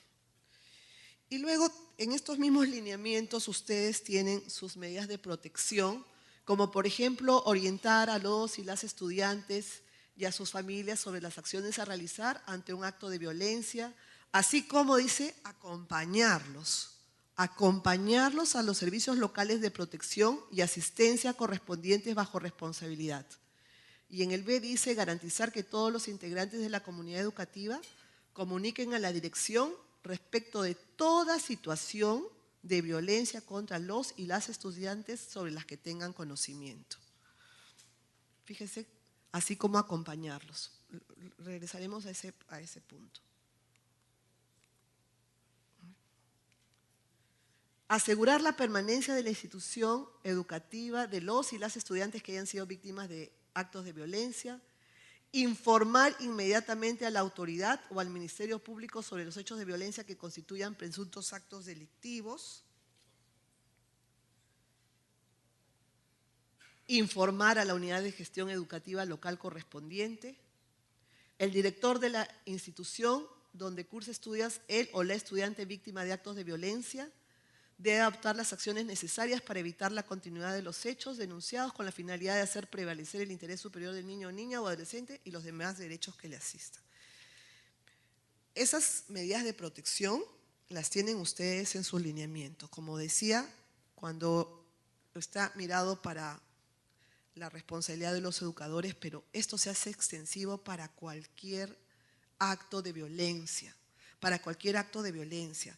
Y luego, en estos mismos lineamientos, ustedes tienen sus medidas de protección, como por ejemplo, orientar a los y las estudiantes y a sus familias sobre las acciones a realizar ante un acto de violencia, así como dice, acompañarlos a los servicios locales de protección y asistencia correspondientes bajo responsabilidad. Y en el B dice garantizar que todos los integrantes de la comunidad educativa comuniquen a la dirección respecto de toda situación de violencia contra los y las estudiantes sobre las que tengan conocimiento. Fíjense, así como acompañarlos. Regresaremos a ese punto. Asegurar la permanencia de la institución educativa de los y las estudiantes que hayan sido víctimas de actos de violencia, informar inmediatamente a la autoridad o al Ministerio Público sobre los hechos de violencia que constituyan presuntos actos delictivos, informar a la unidad de gestión educativa local correspondiente, el director de la institución donde cursa estudios él o la estudiante víctima de actos de violencia, debe adoptar las acciones necesarias para evitar la continuidad de los hechos denunciados con la finalidad de hacer prevalecer el interés superior del niño o niña o adolescente y los demás derechos que le asistan. Esas medidas de protección las tienen ustedes en sus lineamientos. Como decía, cuando está mirado para la responsabilidad de los educadores, pero esto se hace extensivo para cualquier acto de violencia, para cualquier acto de violencia.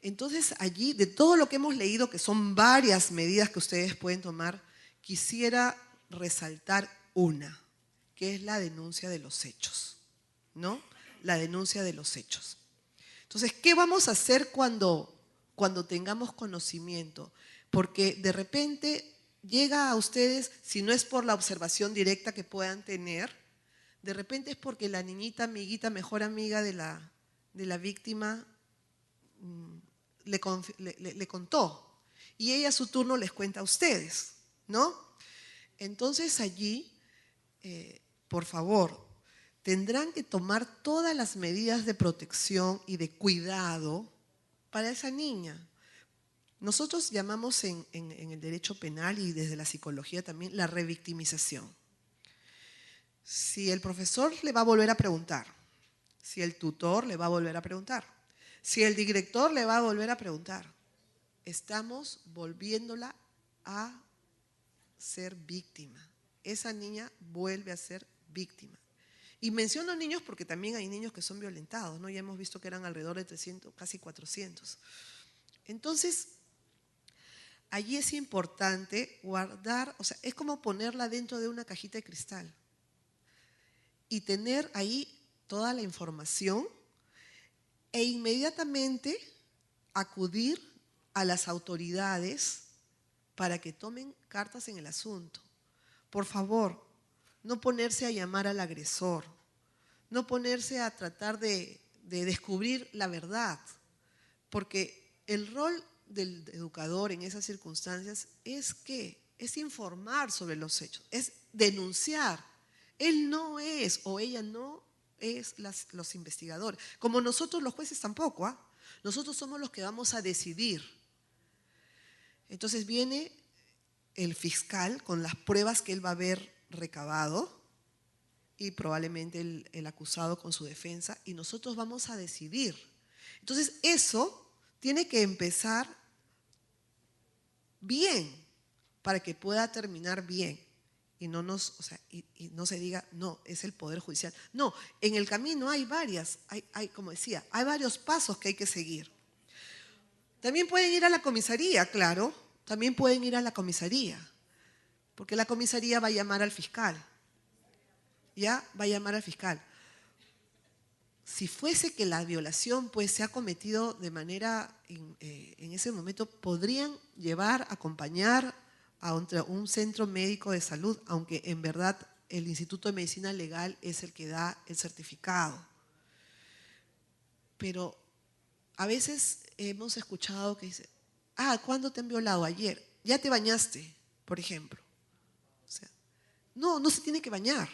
Entonces allí, de todo lo que hemos leído, que son varias medidas que ustedes pueden tomar, quisiera resaltar una, que es la denuncia de los hechos, ¿no? La denuncia de los hechos. Entonces, ¿qué vamos a hacer cuando tengamos conocimiento? Porque de repente llega a ustedes, si no es por la observación directa que puedan tener, de repente es porque la niñita, amiguita, mejor amiga de la víctima le contó y ella a su turno les cuenta a ustedes, ¿no? Entonces allí, por favor, tendrán que tomar todas las medidas de protección y de cuidado para esa niña. Nosotros llamamos en el derecho penal y desde la psicología también la revictimización. Si el profesor le va a volver a preguntar, si el tutor le va a volver a preguntar, si el director le va a volver a preguntar, estamos volviéndola a ser víctima. Esa niña vuelve a ser víctima. Y menciono niños porque también hay niños que son violentados, ¿no? Ya hemos visto que eran alrededor de 300, casi 400. Entonces, allí es importante guardar, o sea, es como ponerla dentro de una cajita de cristal y tener ahí toda la información e inmediatamente acudir a las autoridades para que tomen cartas en el asunto. Por favor, no ponerse a llamar al agresor, no ponerse a tratar de descubrir la verdad, porque el rol del educador en esas circunstancias es informar sobre los hechos, es denunciar. Él no es o ella no es los investigadores. Como nosotros los jueces tampoco, ¿ah? Nosotros somos los que vamos a decidir. Entonces viene el fiscal con las pruebas que él va a haber recabado y probablemente el acusado con su defensa, y nosotros vamos a decidir. Entonces eso tiene que empezar bien para que pueda terminar bien y no y no se diga, no, es el Poder Judicial. No, en el camino hay como decía, hay varios pasos que hay que seguir. También pueden ir a la comisaría, claro, también pueden ir a la comisaría, porque la comisaría va a llamar al fiscal, ¿ya? Va a llamar al fiscal. Si fuese que la violación pues se ha cometido de manera, en ese momento, podrían llevar, acompañar a un centro médico de salud, aunque en verdad el Instituto de Medicina Legal es el que da el certificado. Pero a veces hemos escuchado que dice, ¿cuándo te han violado? Ayer. ¿Ya te bañaste, por ejemplo? O sea, no se tiene que bañar.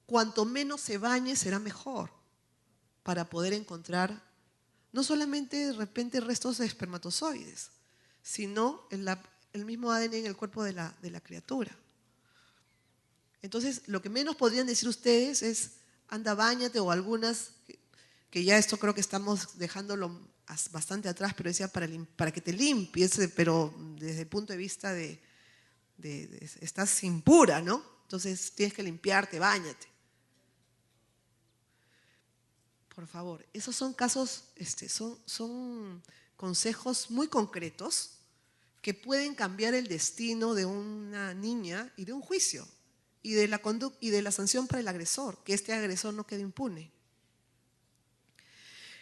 Cuanto menos se bañe será mejor para poder encontrar no solamente de repente restos de espermatozoides, sino el mismo ADN en el cuerpo de la criatura. Entonces, lo que menos podrían decir ustedes es, anda, báñate, o algunas, que ya esto creo que estamos dejándolo bastante atrás, pero decía para que te limpies, pero desde el punto de vista de estás impura, ¿no? Entonces tienes que limpiarte, báñate. Por favor, esos son casos, son consejos muy concretos que pueden cambiar el destino de una niña y de un juicio y de la sanción para el agresor, que este agresor no quede impune.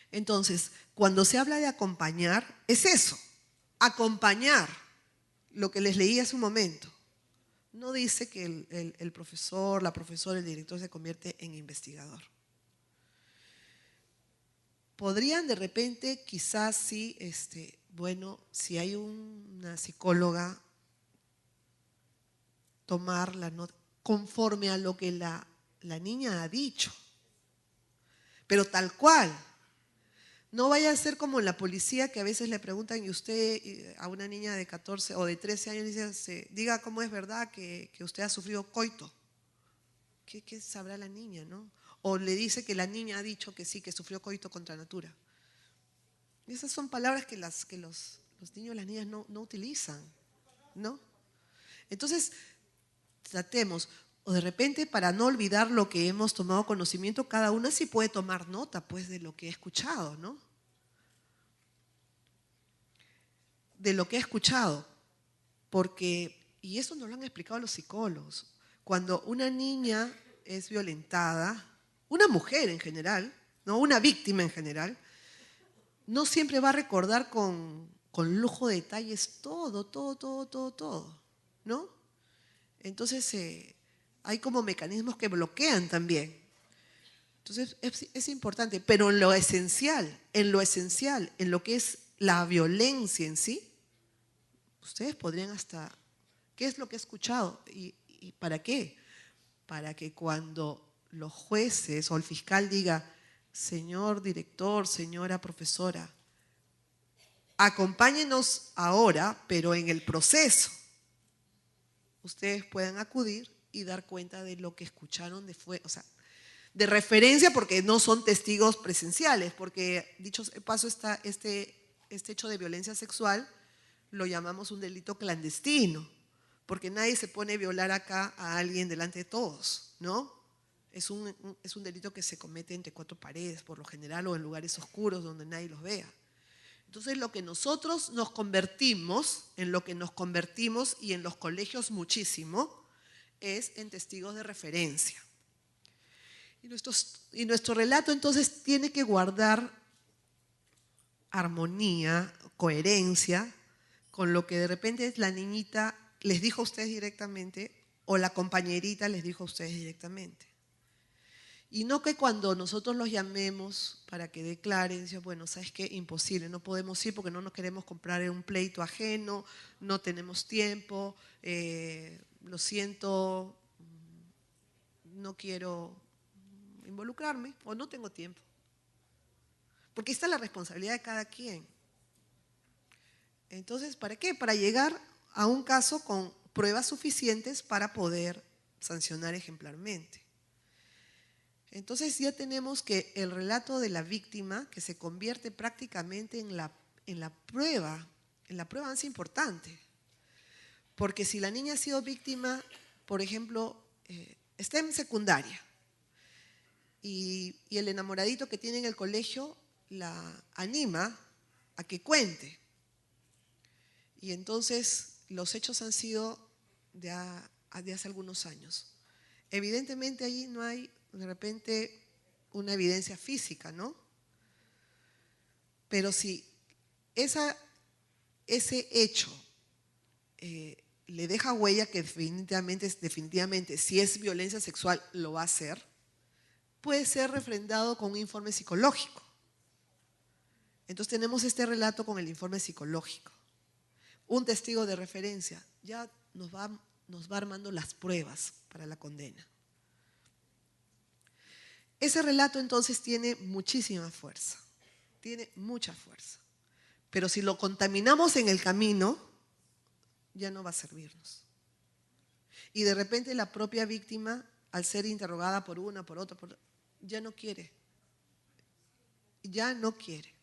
Entonces, cuando se habla de acompañar, es eso, acompañar, lo que les leí hace un momento. No dice que el profesor, la profesora, el director se convierte en investigador. Podrían de repente, quizás sí, si hay una psicóloga, tomar la nota conforme a lo que la niña ha dicho. Pero tal cual. No vaya a ser como la policía, que a veces le preguntan, y usted a una niña de 14 o de 13 años dice, diga cómo es verdad que usted ha sufrido coito. ¿Qué sabrá la niña, no? O le dice que la niña ha dicho que sí, que sufrió coito contra natura. Y esas son palabras que los niños y las niñas no utilizan, ¿no? Entonces, tratemos, o de repente, para no olvidar lo que hemos tomado conocimiento, cada una sí puede tomar nota, pues, de lo que he escuchado, ¿no? De lo que he escuchado, porque, y eso nos lo han explicado los psicólogos, cuando una niña es violentada, una mujer en general, ¿no? Una víctima en general, no siempre va a recordar con lujo de detalles todo, ¿no? Entonces, hay como mecanismos que bloquean también. Entonces, es importante, pero en lo esencial, en lo que es la violencia en sí, ustedes podrían hasta, ¿qué es lo que he escuchado? ¿Y para qué? Para que cuando los jueces o el fiscal diga, señor director, señora profesora, acompáñenos ahora, pero en el proceso, ustedes puedan acudir y dar cuenta de lo que escucharon de referencia, porque no son testigos presenciales, porque dicho paso, este hecho de violencia sexual lo llamamos un delito clandestino, porque nadie se pone a violar acá a alguien delante de todos, ¿no? Es un delito que se comete entre cuatro paredes, por lo general, o en lugares oscuros donde nadie los vea. Entonces, lo que nosotros nos convertimos, en lo que nos convertimos, y en los colegios muchísimo, es en testigos de referencia. Y nuestro relato entonces tiene que guardar armonía, coherencia, con lo que de repente la niñita les dijo a ustedes directamente, o la compañerita les dijo a ustedes directamente. Y no que cuando nosotros los llamemos para que declaren, bueno, ¿sabes qué? Imposible, no podemos ir porque no nos queremos comprar un pleito ajeno, no tenemos tiempo, lo siento, no quiero, involucrarme o no tengo tiempo. Porque esta es la responsabilidad de cada quien. Entonces, ¿para qué? Para llegar a un caso con pruebas suficientes para poder sancionar ejemplarmente. Entonces ya tenemos que el relato de la víctima, que se convierte prácticamente en la prueba más importante. Porque si la niña ha sido víctima, por ejemplo, está en secundaria y el enamoradito que tiene en el colegio la anima a que cuente. Y entonces los hechos han sido de hace algunos años. Evidentemente ahí no hay de repente una evidencia física, ¿no? Pero si ese hecho le deja huella, que definitivamente si es violencia sexual lo va a hacer, puede ser refrendado con un informe psicológico. Entonces tenemos este relato con el informe psicológico. Un testigo de referencia ya nos va armando las pruebas para la condena. Ese relato entonces tiene muchísima fuerza, tiene mucha fuerza. Pero si lo contaminamos en el camino, ya no va a servirnos. Y de repente la propia víctima, al ser interrogada por una, por otra, ya no quiere. Ya no quiere.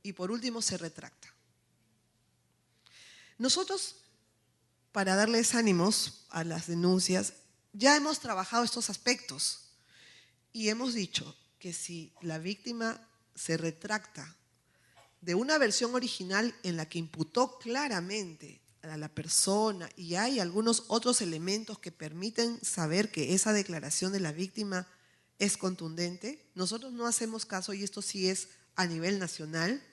Y por último se retracta. Nosotros, para darles ánimos a las denuncias, ya hemos trabajado estos aspectos y hemos dicho que si la víctima se retracta de una versión original en la que imputó claramente a la persona y hay algunos otros elementos que permiten saber que esa declaración de la víctima es contundente, nosotros no hacemos caso, y esto sí es a nivel nacional,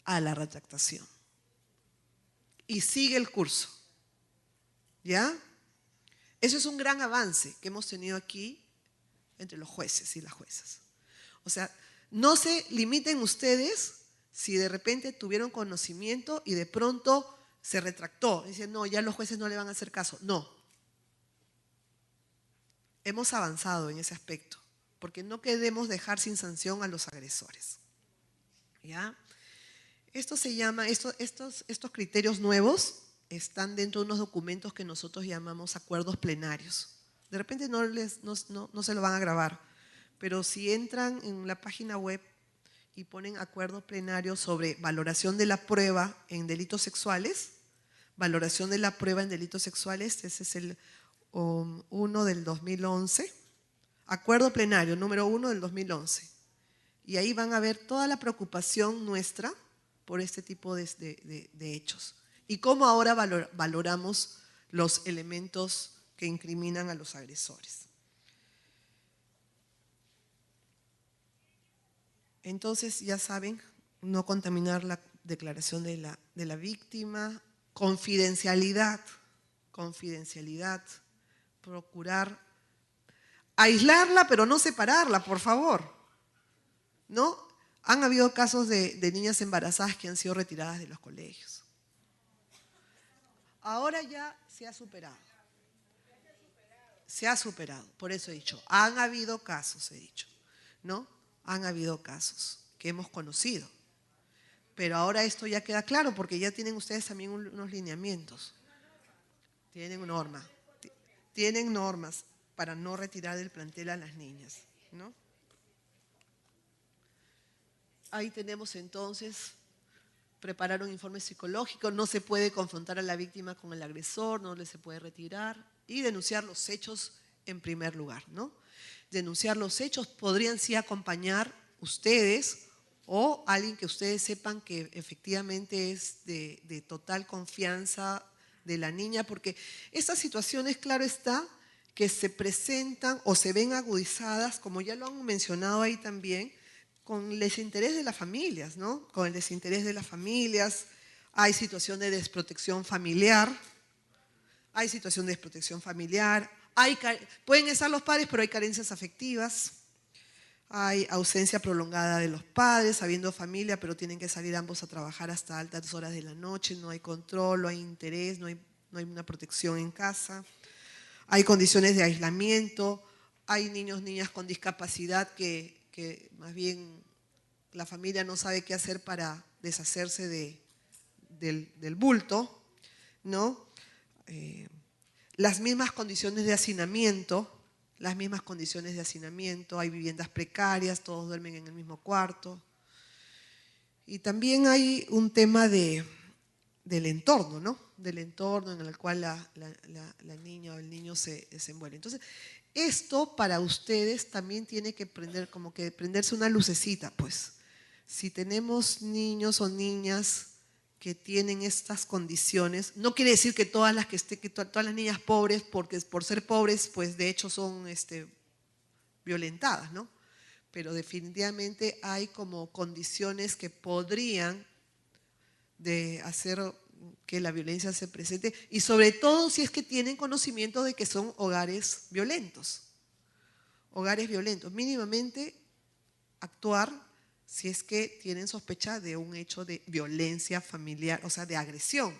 a la retractación. Y sigue el curso. ¿Ya? Eso es un gran avance que hemos tenido aquí entre los jueces y las juezas. O sea, no se limiten ustedes si de repente tuvieron conocimiento y de pronto se retractó. Dicen, no, ya los jueces no le van a hacer caso. No. Hemos avanzado en ese aspecto, porque no queremos dejar sin sanción a los agresores. ¿Ya? Esto se llama, estos criterios nuevos están dentro de unos documentos que nosotros llamamos acuerdos plenarios. De repente no se lo van a grabar, pero si entran en la página web y ponen acuerdos plenarios sobre valoración de la prueba en delitos sexuales, ese es el 1 del 2011, acuerdo plenario número 1 del 2011. Y ahí van a ver toda la preocupación nuestra por este tipo de hechos. Y cómo ahora valoramos los elementos que incriminan a los agresores. Entonces, ya saben, no contaminar la declaración de la víctima, confidencialidad, procurar aislarla, pero no separarla, por favor. ¿No? Han habido casos de niñas embarazadas que han sido retiradas de los colegios. Ahora ya se ha superado. Se ha superado, por eso he dicho, han habido casos, ¿no? Han habido casos que hemos conocido. Pero ahora esto ya queda claro porque ya tienen ustedes también unos lineamientos. Tienen normas para no retirar del plantel a las niñas, ¿no? Ahí tenemos entonces preparar un informe psicológico, no se puede confrontar a la víctima con el agresor, no se puede retirar y denunciar los hechos en primer lugar, ¿no? Denunciar los hechos, podrían sí acompañar ustedes o alguien que ustedes sepan que efectivamente es de total confianza de la niña, porque estas situaciones, claro está, que se presentan o se ven agudizadas, como ya lo han mencionado ahí también, con el desinterés de las familias, ¿no? Con el desinterés de las familias, hay situación de desprotección familiar, pueden estar los padres, pero hay carencias afectivas, hay ausencia prolongada de los padres, habiendo familia, pero tienen que salir ambos a trabajar hasta altas horas de la noche, no hay control, no hay interés, no hay una protección en casa. hay condiciones de aislamiento, hay niños, niñas con discapacidad que más bien la familia no sabe qué hacer para deshacerse del bulto, ¿no? Las mismas condiciones de hacinamiento, hay viviendas precarias, todos duermen en el mismo cuarto. Y también hay un tema del entorno, ¿no? Del entorno en el cual la niña o el niño se desenvuelve. Entonces, esto para ustedes también tiene que prender, como que prenderse una lucecita, pues. Si tenemos niños o niñas que tienen estas condiciones, no quiere decir que todas las todas las niñas pobres, porque por ser pobres, pues de hecho son violentadas, ¿no? Pero definitivamente hay como condiciones que podrían de hacer que la violencia se presente, y sobre todo si es que tienen conocimiento de que son hogares violentos. Hogares violentos, mínimamente actuar si es que tienen sospecha de un hecho de violencia familiar, o sea, de agresión.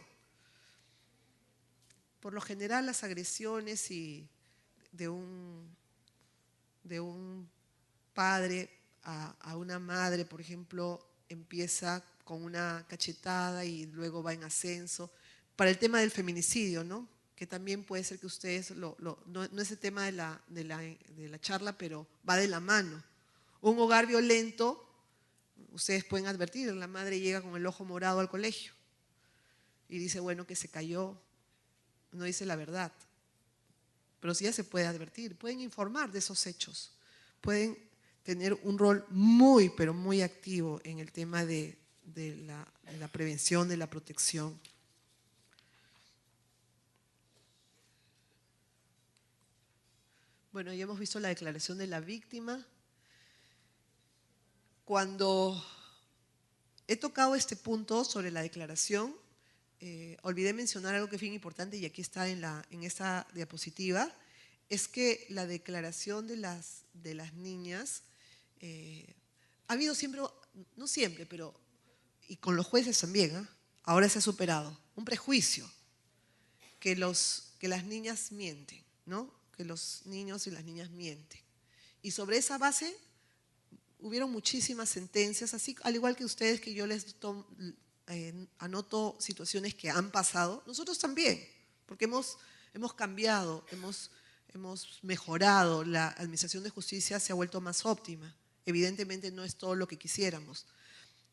Por lo general, las agresiones de un padre a una madre, por ejemplo, empieza con una cachetada y luego va en ascenso. Para el tema del feminicidio, ¿no? Que también puede ser que ustedes, no es el tema de la charla, pero va de la mano. Un hogar violento, ustedes pueden advertir, la madre llega con el ojo morado al colegio y dice, bueno, que se cayó, no dice la verdad. Pero sí ya se puede advertir, pueden informar de esos hechos, pueden tener un rol muy, pero muy activo en el tema de la prevención, de la protección. Bueno, ya hemos visto la declaración de la víctima. Cuando he tocado este punto sobre la declaración, olvidé mencionar algo que es bien importante y aquí está en esta diapositiva, es que la declaración de las niñas, ha habido siempre, no siempre, pero, y con los jueces también, ¿eh? Ahora se ha superado, un prejuicio, que las niñas mienten, ¿no? Que los niños y las niñas mienten. Y sobre esa base hubieron muchísimas sentencias, así al igual que ustedes, que yo les anoto situaciones que han pasado, nosotros también, porque hemos cambiado, hemos mejorado, la administración de justicia se ha vuelto más óptima. Evidentemente no es todo lo que quisiéramos,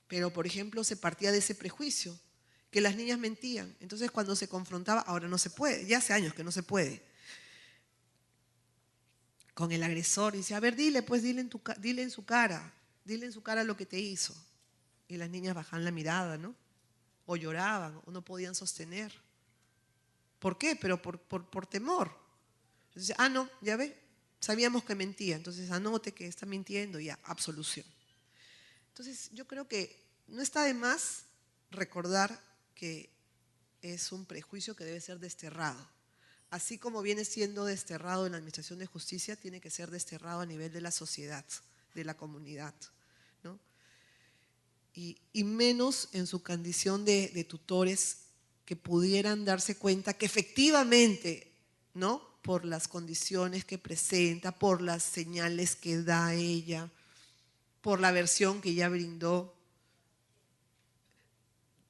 pero por ejemplo se partía de ese prejuicio, que las niñas mentían. Entonces cuando se confrontaba, ahora no se puede, ya hace años que no se puede, con el agresor, y dice, a ver, dile, pues dile en su cara lo que te hizo. Y las niñas bajaban la mirada, ¿no? O lloraban, o no podían sostener. ¿Por qué? Pero por temor. Entonces, no, ya ve, sabíamos que mentía, entonces anote que está mintiendo, ya, absolución. Entonces, yo creo que no está de más recordar que es un prejuicio que debe ser desterrado. Así como viene siendo desterrado en la administración de justicia, tiene que ser desterrado a nivel de la sociedad, de la comunidad, ¿no? Y menos en su condición de tutores que pudieran darse cuenta que efectivamente, ¿no? Por las condiciones que presenta, por las señales que da ella, por la versión que ya brindó,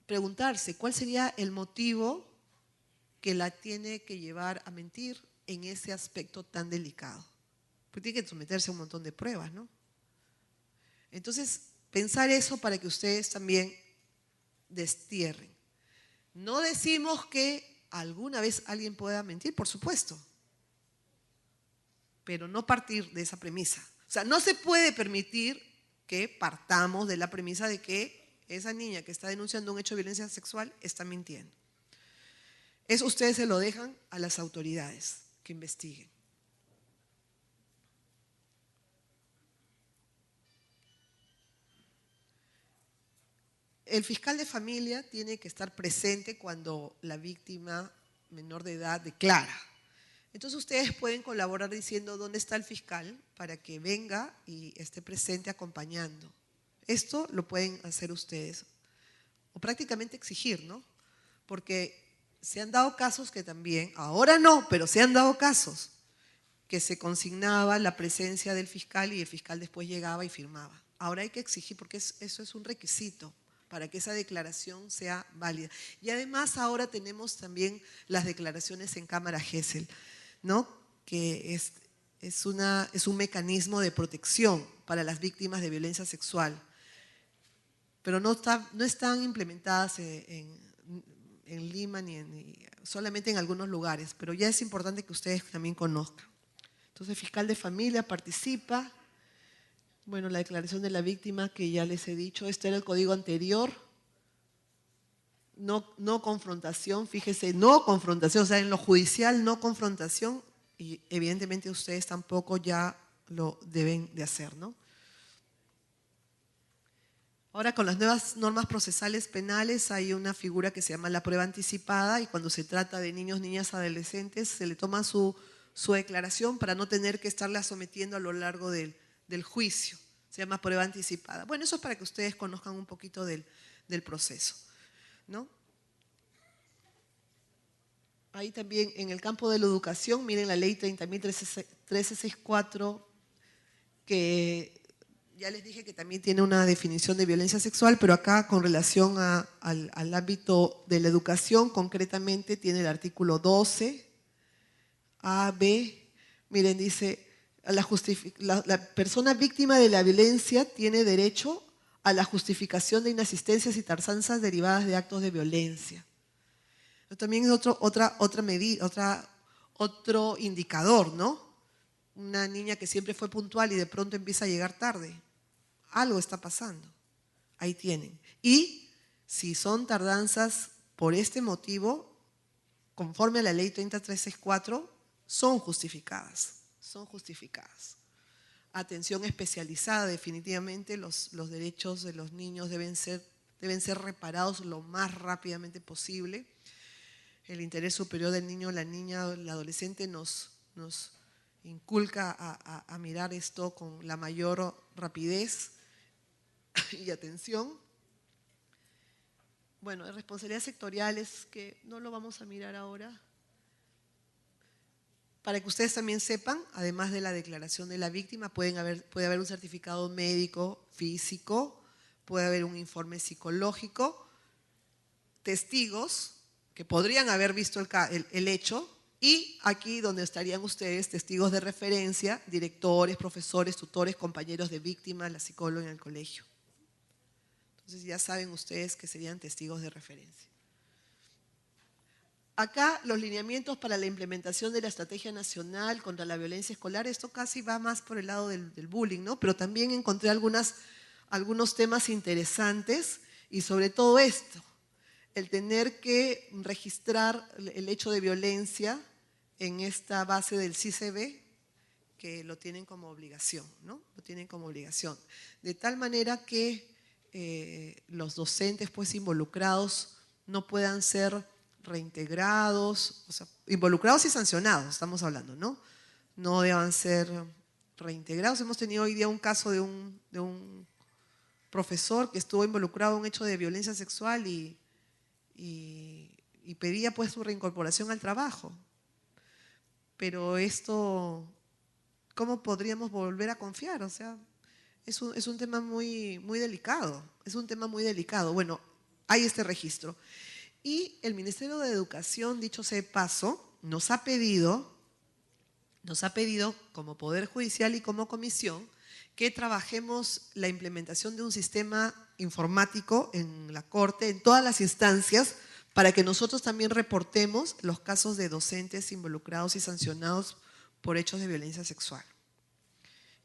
preguntarse cuál sería el motivo que la tiene que llevar a mentir en ese aspecto tan delicado. Porque tiene que someterse a un montón de pruebas, ¿no? Entonces, pensar eso para que ustedes también destierren. No decimos que alguna vez alguien pueda mentir, por supuesto, pero no partir de esa premisa. O sea, no se puede permitir que partamos de la premisa de que esa niña que está denunciando un hecho de violencia sexual está mintiendo. Eso ustedes se lo dejan a las autoridades que investiguen. El fiscal de familia tiene que estar presente cuando la víctima menor de edad declara. Entonces ustedes pueden colaborar diciendo dónde está el fiscal para que venga y esté presente acompañando. Esto lo pueden hacer ustedes, o prácticamente exigir, ¿no? Porque se han dado casos que también, ahora no, pero se han dado casos que se consignaba la presencia del fiscal y el fiscal después llegaba y firmaba. Ahora hay que exigir, porque eso es un requisito para que esa declaración sea válida. Y además ahora tenemos también las declaraciones en cámara Gesell, ¿no? Que es un mecanismo de protección para las víctimas de violencia sexual, pero no están implementadas en Lima solamente en algunos lugares, pero ya es importante que ustedes también conozcan. Entonces, fiscal de familia participa. Bueno, la declaración de la víctima que ya les he dicho, este era el código anterior. No confrontación, fíjese, no confrontación, o sea, en lo judicial no confrontación, y evidentemente ustedes tampoco ya lo deben de hacer, ¿no? Ahora, con las nuevas normas procesales penales hay una figura que se llama la prueba anticipada, y cuando se trata de niños, niñas, adolescentes, se le toma su declaración para no tener que estarla sometiendo a lo largo del juicio. Se llama prueba anticipada. Bueno, eso es para que ustedes conozcan un poquito del proceso, ¿no? Ahí también en el campo de la educación, miren la ley 30.1364, que ya les dije que también tiene una definición de violencia sexual, pero acá con relación al ámbito de la educación, concretamente tiene el artículo 12, A, B. Miren, dice, la persona víctima de la violencia tiene derecho a la justificación de inasistencias y tardanzas derivadas de actos de violencia. Pero también es otro indicador, ¿no? Una niña que siempre fue puntual y de pronto empieza a llegar tarde. Algo está pasando. Ahí tienen. Y si son tardanzas por este motivo, conforme a la ley 30.364, son justificadas. Son justificadas. Atención especializada, definitivamente los derechos de los niños deben ser reparados lo más rápidamente posible. El interés superior del niño, la niña, el adolescente nos inculca a mirar esto con la mayor rapidez y atención. Bueno, responsabilidades sectoriales, que no lo vamos a mirar ahora. Para que ustedes también sepan, además de la declaración de la víctima, puede haber un certificado médico, físico, puede haber un informe psicológico, testigos que podrían haber visto el hecho, y aquí donde estarían ustedes, testigos de referencia, directores, profesores, tutores, compañeros de víctima, la psicóloga en el colegio. Entonces ya saben ustedes que serían testigos de referencia. Acá los lineamientos para la implementación de la Estrategia Nacional contra la Violencia Escolar, esto casi va más por el lado del bullying, ¿no? Pero también encontré algunos temas interesantes, y sobre todo esto, el tener que registrar el hecho de violencia en esta base del CICB, que lo tienen como obligación, ¿no? Lo tienen como obligación. De tal manera que los docentes pues involucrados no puedan ser reintegrados, o sea, involucrados y sancionados, estamos hablando, ¿no? No deban ser reintegrados. Hemos tenido hoy día un caso de un profesor que estuvo involucrado en un hecho de violencia sexual y pedía pues su reincorporación al trabajo. Pero esto, ¿cómo podríamos volver a confiar? O sea, es un tema muy, muy delicado, es un tema muy delicado. Bueno, hay este registro. Y el Ministerio de Educación, dicho sea de paso, nos ha pedido como Poder Judicial y como Comisión que trabajemos la implementación de un sistema informático en la Corte, en todas las instancias, para que nosotros también reportemos los casos de docentes involucrados y sancionados por hechos de violencia sexual.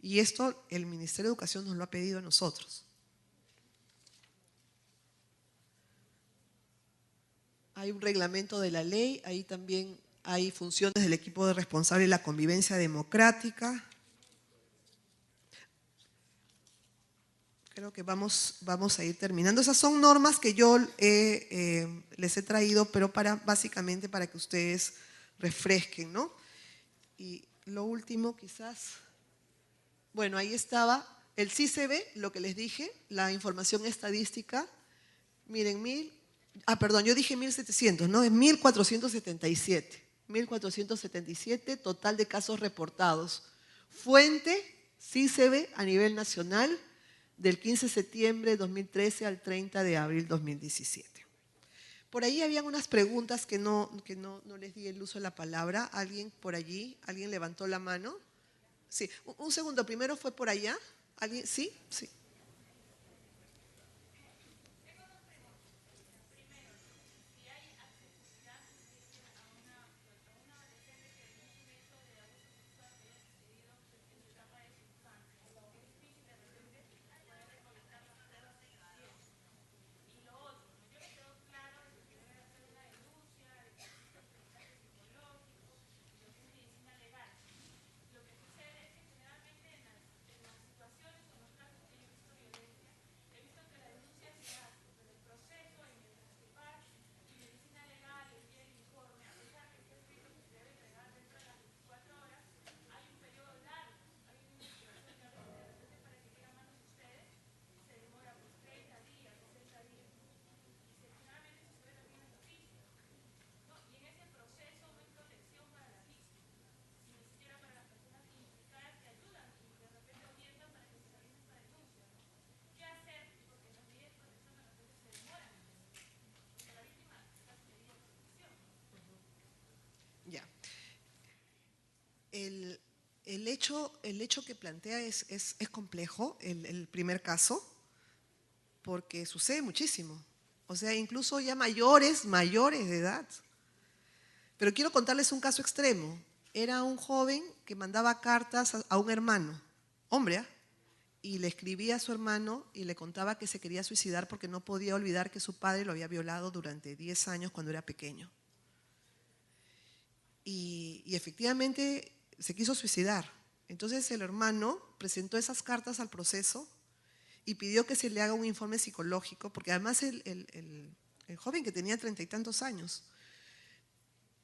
Y esto el Ministerio de Educación nos lo ha pedido a nosotros. Hay un reglamento de la ley, ahí también hay funciones del equipo de responsable de la convivencia democrática. Creo que vamos a ir terminando. Esas son normas que yo les he traído, pero básicamente para que ustedes refresquen, ¿no? Y lo último quizás, bueno, ahí estaba el CICB, lo que les dije, la información estadística. Miren, Perdón, yo dije 1.700, ¿no? Es 1.477. 1.477 total de casos reportados. Fuente, sí se ve a nivel nacional, del 15 de septiembre de 2013 al 30 de abril de 2017. Por ahí habían unas preguntas que no les di el uso de la palabra. ¿Alguien por allí? ¿Alguien levantó la mano? Sí, un segundo, primero fue por allá. ¿Alguien? ¿Sí? Sí. Ya. El, el hecho que plantea es complejo, el primer caso, porque sucede muchísimo. O sea, incluso ya mayores de edad. Pero quiero contarles un caso extremo. Era un joven que mandaba cartas a un hermano, hombre, ¿ah? Y le escribía a su hermano y le contaba que se quería suicidar porque no podía olvidar que su padre lo había violado durante 10 años cuando era pequeño. Y efectivamente se quiso suicidar. Entonces el hermano presentó esas cartas al proceso y pidió que se le haga un informe psicológico, porque además el joven, que tenía 30 y tantos años,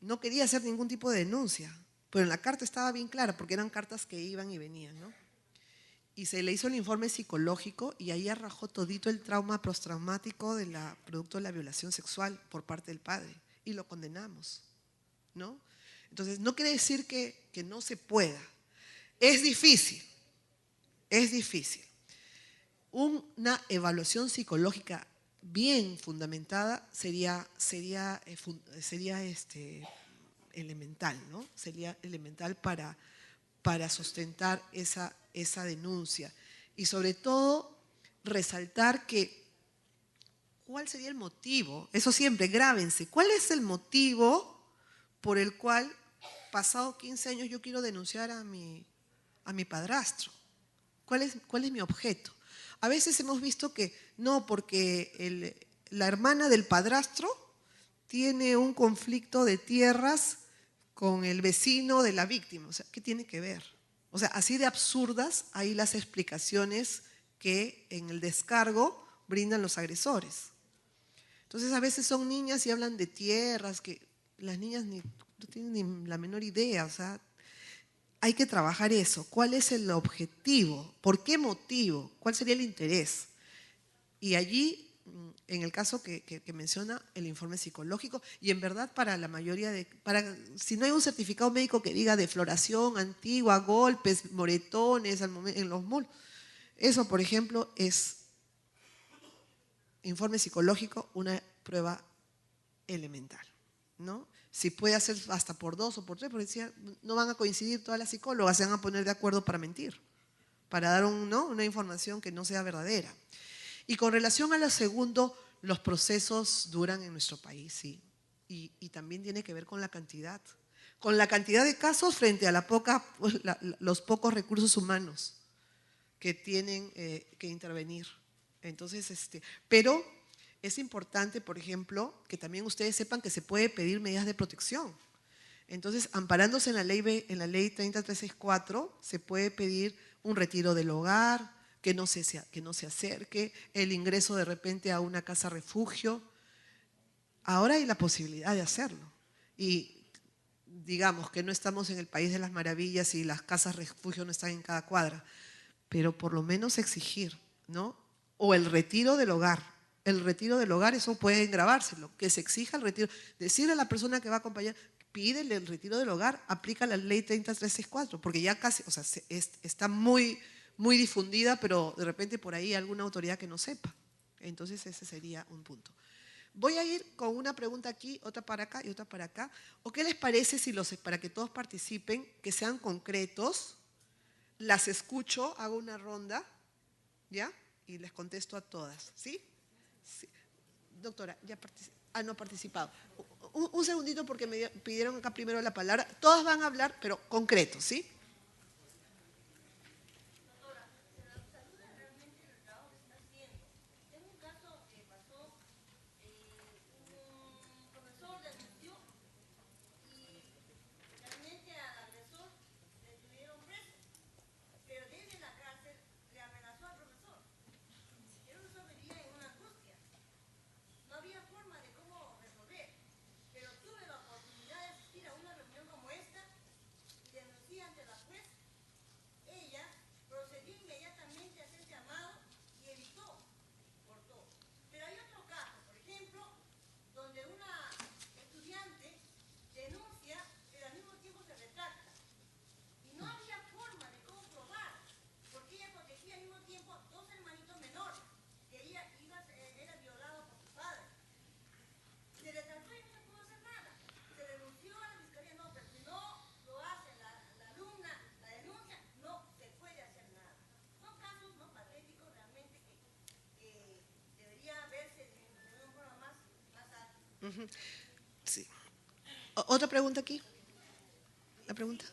no quería hacer ningún tipo de denuncia, pero en la carta estaba bien clara, porque eran cartas que iban y venían, ¿no? Y se le hizo el informe psicológico y ahí arrojó todito el trauma postraumático producto de la violación sexual por parte del padre, y lo condenamos, ¿no? Entonces, no quiere decir que no se pueda. Es difícil, es difícil. Una evaluación psicológica bien fundamentada sería elemental, ¿no? Sería elemental para sustentar esa denuncia. Y sobre todo, resaltar ¿cuál sería el motivo? Eso siempre, grábense. ¿Cuál es el motivo por el cual, pasado 15 años, yo quiero denunciar a mi padrastro? ¿Cuál es mi objeto? A veces hemos visto que no, porque la hermana del padrastro tiene un conflicto de tierras con el vecino de la víctima. O sea, ¿qué tiene que ver? O sea, así de absurdas hay las explicaciones que en el descargo brindan los agresores. Entonces, a veces son niñas y hablan de tierras que las niñas no tienen ni la menor idea. O sea, hay que trabajar eso. ¿Cuál es el objetivo? ¿Por qué motivo? ¿Cuál sería el interés? Y allí, en el caso que menciona, el informe psicológico, y en verdad para la mayoría si no hay un certificado médico que diga defloración antigua, golpes, moretones en los muslos, eso, por ejemplo, es informe psicológico, una prueba elemental, ¿no? Si puede hacer hasta por 2 o por 3, porque decía, no van a coincidir todas las psicólogas, se van a poner de acuerdo para mentir, para dar una información que no sea verdadera. Y con relación a lo segundo, los procesos duran en nuestro país, sí. Y también tiene que ver con la cantidad de casos frente a los pocos recursos humanos que tienen que intervenir. Entonces, pero es importante, por ejemplo, que también ustedes sepan que se puede pedir medidas de protección. Entonces, amparándose en la ley 30364, se puede pedir un retiro del hogar, que no se acerque, el ingreso de repente a una casa refugio. Ahora hay la posibilidad de hacerlo. Y digamos que no estamos en el país de las maravillas y las casas refugio no están en cada cuadra, pero por lo menos exigir, ¿no? O el retiro del hogar. el retiro del hogar, eso pueden grabárselo, que se exija el retiro, decirle a la persona que va a acompañar, pídele el retiro del hogar, aplica la ley 30364, porque ya casi, o sea, está muy, muy difundida, pero de repente por ahí hay alguna autoridad que no sepa. Entonces ese sería un punto. Voy a ir con una pregunta aquí, otra para acá y otra para acá. ¿O qué les parece si para que todos participen, que sean concretos? Las escucho, hago una ronda, ¿ya? Y les contesto a todas, ¿sí? Sí. Doctora, ya no ha participado. Un segundito porque me pidieron acá primero la palabra. Todas van a hablar, pero concretos, ¿sí? Sí. ¿Otra pregunta aquí? ¿La pregunta?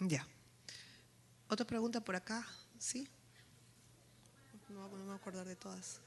Ya. ¿Otra pregunta por acá? ¿Sí? No me voy a acordar de todas.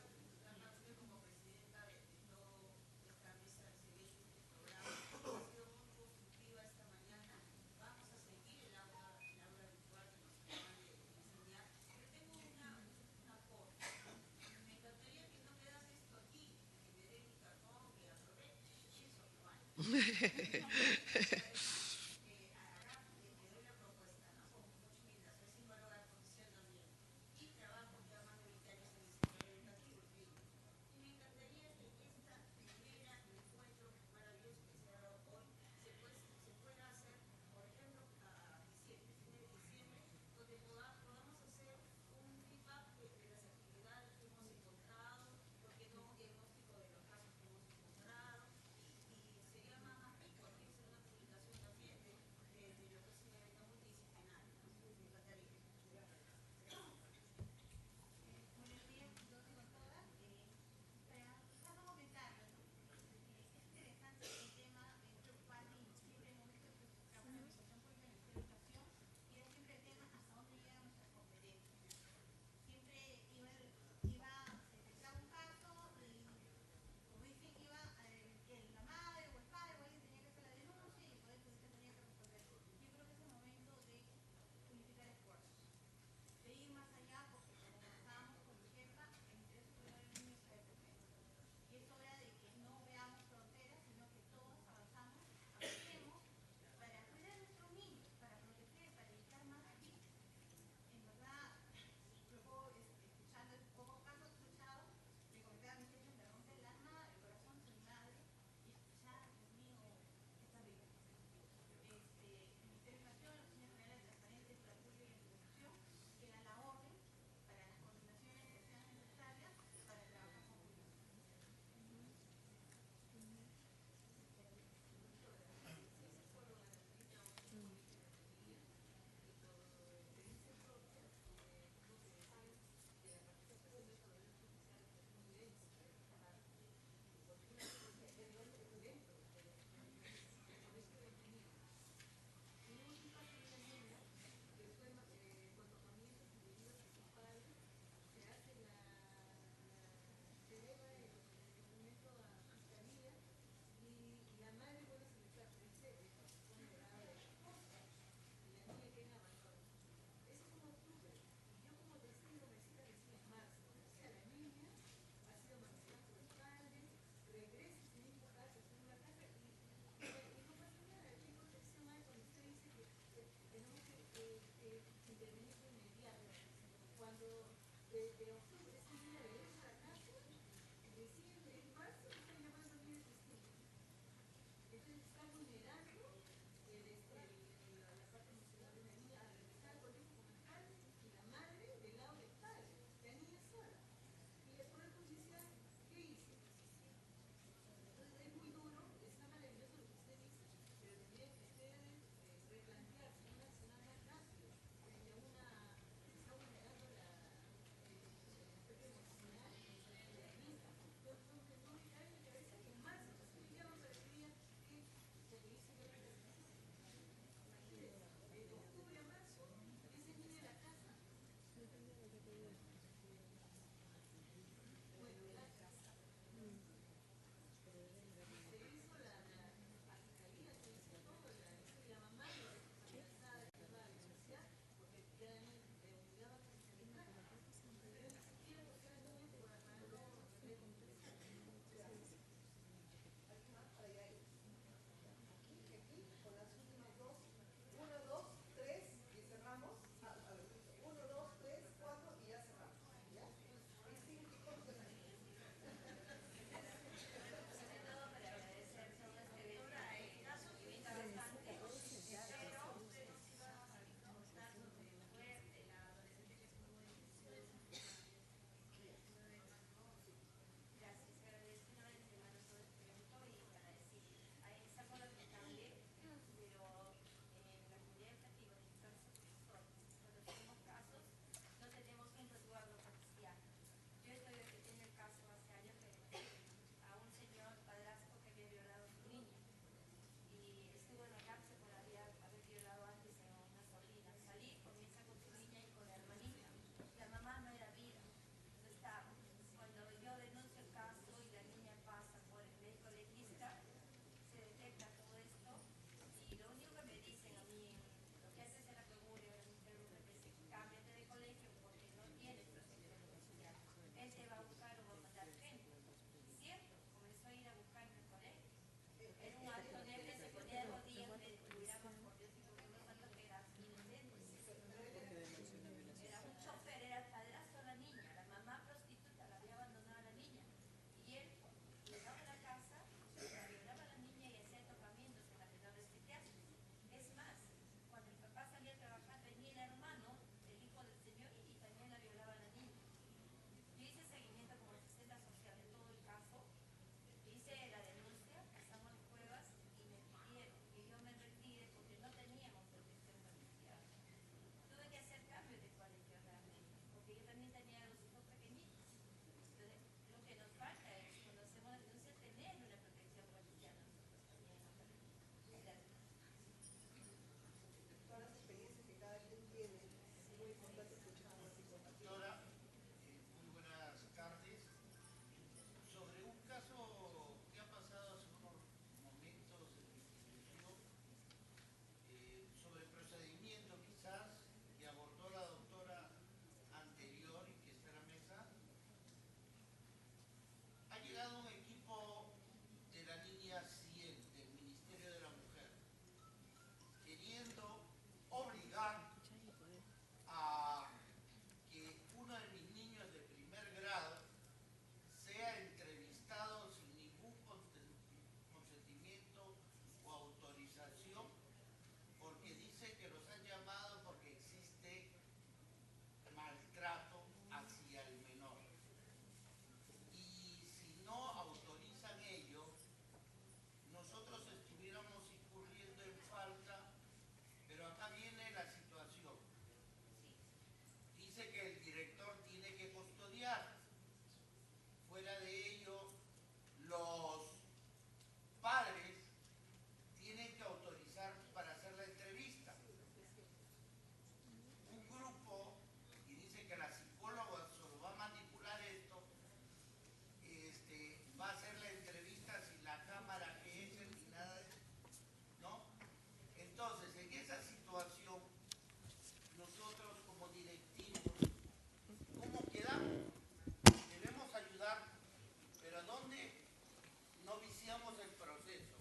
iniciamos el proceso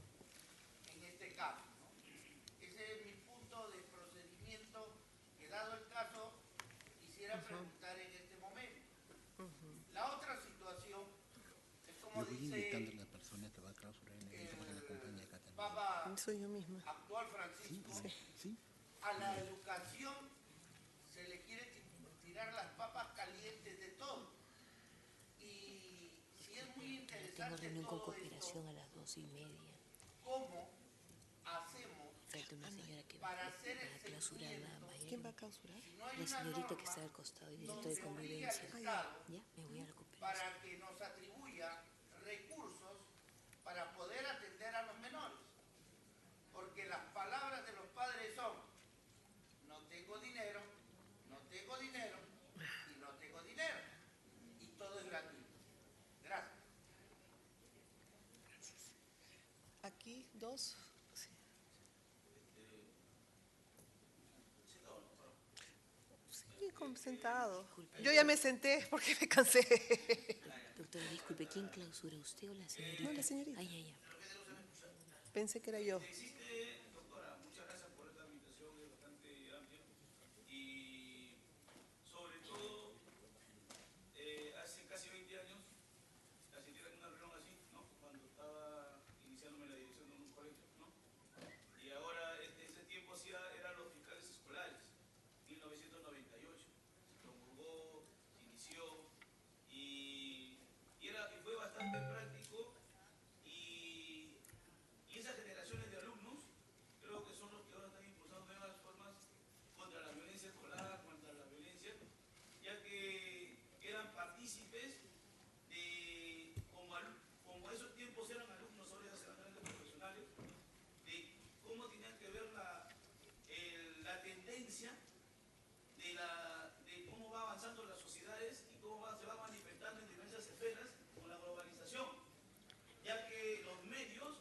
en este caso, ¿no? Ese es mi punto de procedimiento que, dado el caso, quisiera preguntar en este momento. La otra situación es como dice el Papa Soy yo misma. actual Francisco, a la educación se le quiere tirar las papas calientes de todo. Y si es muy interesante reunión con todo cooperación esto, a las 2:30. ¿cómo hacemos Falta una señora que para hacer va a el clausurar la seguimiento? mañana. ¿Quién va a clausurar? Si no hay La una señorita que norma está al costado, el director donde de obligue al convivencia. Estado Ya, me voy a la cooperación. para que nos atribuya recursos para poder atender a los menores. Porque las palabras de los padres son: no tengo dinero, no tengo dinero y no tengo dinero. Y todo es gratuito. Gracias. Aquí, dos. Sí, sentado. Yo ya me senté porque me cansé. Doctora, disculpe, ¿quién clausura, usted o la señorita? No, la señorita. Ay, ay, ay. Pensé que era yo. Doctora, muchas gracias por esta invitación, es bastante amplia. Y sobre todo, hace casi 20 años asistí a una reunión así, ¿no? Cuando estaba iniciándome la dirección de un colegio, ¿no? Y ahora, ese tiempo eran los fiscales escolares, 1998. Se promulgó, se inició y fue bastante práctico. Y esas generaciones de alumnos creo que son los que ahora están impulsando nuevas formas contra la violencia escolar, contra la violencia, ya que eran partícipes de, como esos tiempos eran alumnos, ahora ya serán grandes profesionales, de cómo tenían que ver la tendencia de cómo va avanzando las sociedades y cómo se va manifestando en diversas esferas con la globalización, ya que los medios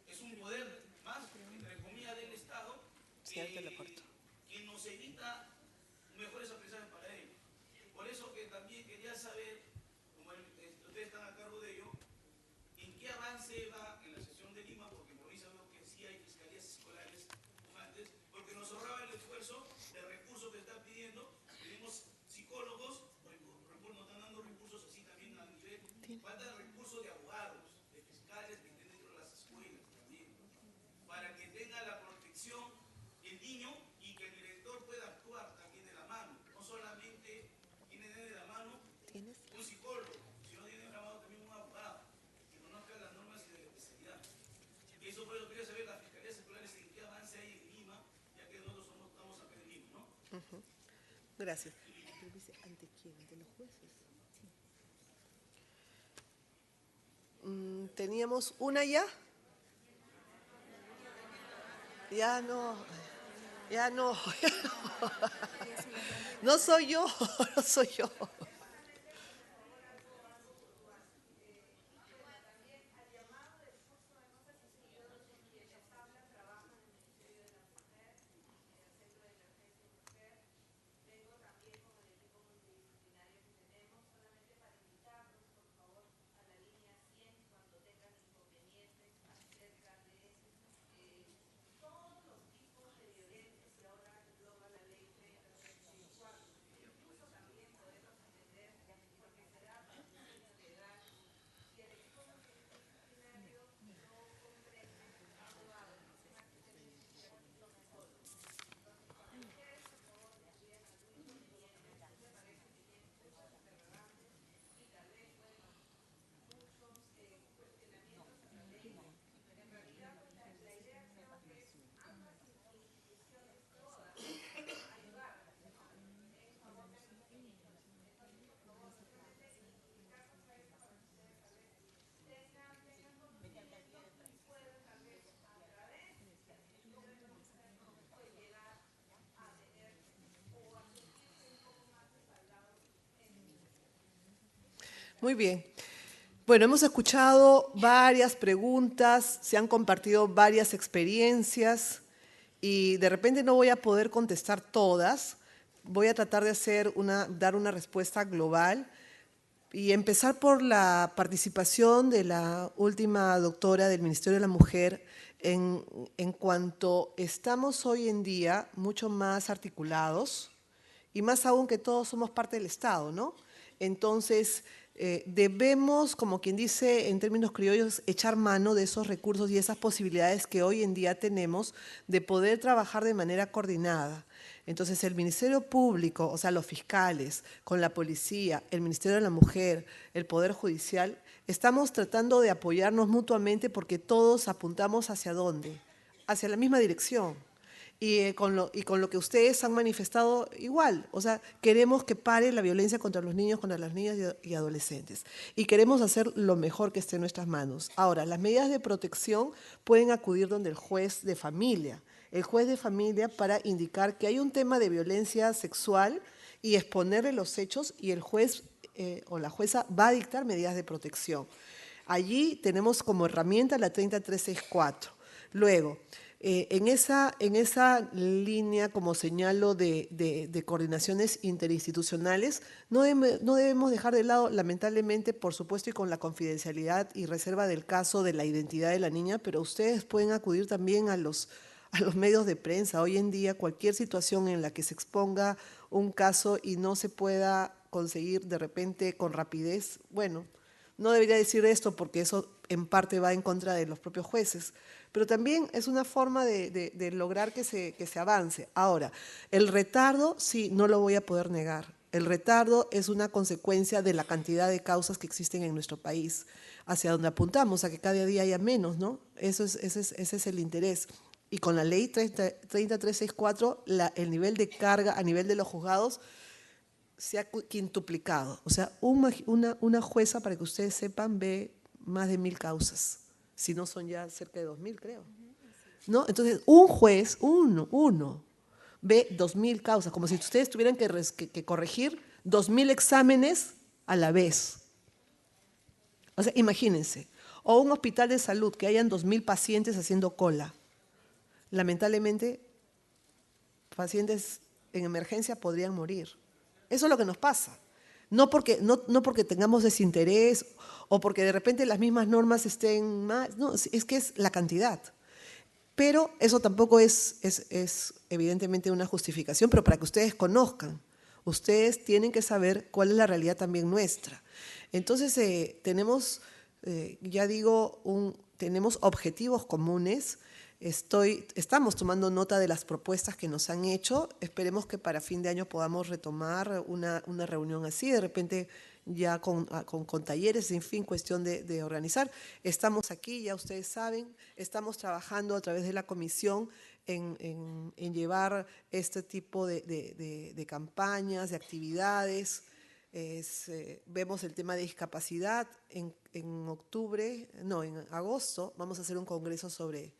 es un poder más, entre comillas, del Estado que nos evita mejores aprendizajes para ellos. Por eso que también quería saber, como ustedes están a cargo de ello, en qué avance va en la sesión de Lima, porque en provincia veo que sí hay fiscalías escolares antes, porque nos ahorraba el esfuerzo de recursos que están pidiendo. Pedimos psicólogos, nos están dando recursos así también a nivel, falta recursos de abogados, de fiscales que estén dentro de las escuelas también, para que tenga la protección el niño y que el director pueda actuar también de la mano. No solamente tiene de la mano un psicólogo, sino tiene de la mano también un abogado que conozca las normas y de la especialidad. Y eso por eso quería saber las fiscalías escolares en qué avance hay en Lima, ya que nosotros estamos acá en Lima, ¿no? Gracias. ¿Ante quién? ¿Ante los jueces? Sí. ¿Teníamos una ya? Ya no. Ya no. No soy yo, no soy yo. Muy bien. Bueno, hemos escuchado varias preguntas, se han compartido varias experiencias y de repente no voy a poder contestar todas. Voy a tratar de dar una respuesta global Y empezar por la participación de la última doctora del Ministerio de la Mujer en cuanto estamos hoy en día mucho más articulados y más aún que todos somos parte del Estado, ¿no? Entonces, debemos, como quien dice en términos criollos, echar mano de esos recursos y esas posibilidades que hoy en día tenemos de poder trabajar de manera coordinada. Entonces, el Ministerio Público, o sea, los fiscales, con la policía, el Ministerio de la Mujer, el Poder Judicial, estamos tratando de apoyarnos mutuamente porque todos apuntamos ¿hacia dónde? Hacia la misma dirección. Y con lo que ustedes han manifestado igual, o sea, queremos que pare la violencia contra los niños, contra las niñas y adolescentes. Y queremos hacer lo mejor que esté en nuestras manos. Ahora, las medidas de protección pueden acudir donde el juez de familia. El juez de familia para indicar que hay un tema de violencia sexual y exponerle los hechos y el juez o la jueza va a dictar medidas de protección. Allí tenemos como herramienta la 30364. Luego, en esa línea, como señalo, de coordinaciones interinstitucionales, no debemos dejar de lado, lamentablemente, por supuesto, y con la confidencialidad y reserva del caso de la identidad de la niña, pero ustedes pueden acudir también a los medios de prensa. Hoy en día, cualquier situación en la que se exponga un caso y no se pueda conseguir de repente con rapidez, bueno, no debería decir esto porque eso en parte va en contra de los propios jueces, pero también es una forma de lograr que se avance. Ahora, el retardo, sí, no lo voy a poder negar. El retardo es una consecuencia de la cantidad de causas que existen en nuestro país, hacia donde apuntamos, a que cada día haya menos, ¿no? Ese es el interés. Y con la ley 30364, el nivel de carga a nivel de los juzgados se ha quintuplicado. O sea, una jueza, para que ustedes sepan, ve más de 1000 causas, si no son ya cerca de 2000, creo. ¿No? Entonces, un juez, uno, ve 2000 causas, como si ustedes tuvieran que corregir 2000 exámenes a la vez. O sea, imagínense. O un hospital de salud, que hayan 2000 pacientes haciendo cola. Lamentablemente, pacientes en emergencia podrían morir. Eso es lo que nos pasa. No porque tengamos desinterés o porque de repente las mismas normas estén más, no, es que es la cantidad. Pero eso tampoco es evidentemente una justificación, pero para que ustedes conozcan, ustedes tienen que saber cuál es la realidad también nuestra. Entonces tenemos, ya digo, tenemos objetivos comunes. Estamos tomando nota de las propuestas que nos han hecho. Esperemos que para fin de año podamos retomar una reunión así, de repente ya con talleres, en fin, cuestión de organizar. Estamos aquí, ya ustedes saben, estamos trabajando a través de la comisión en llevar este tipo de campañas, de actividades. Vemos el tema de discapacidad. En agosto vamos a hacer un congreso sobre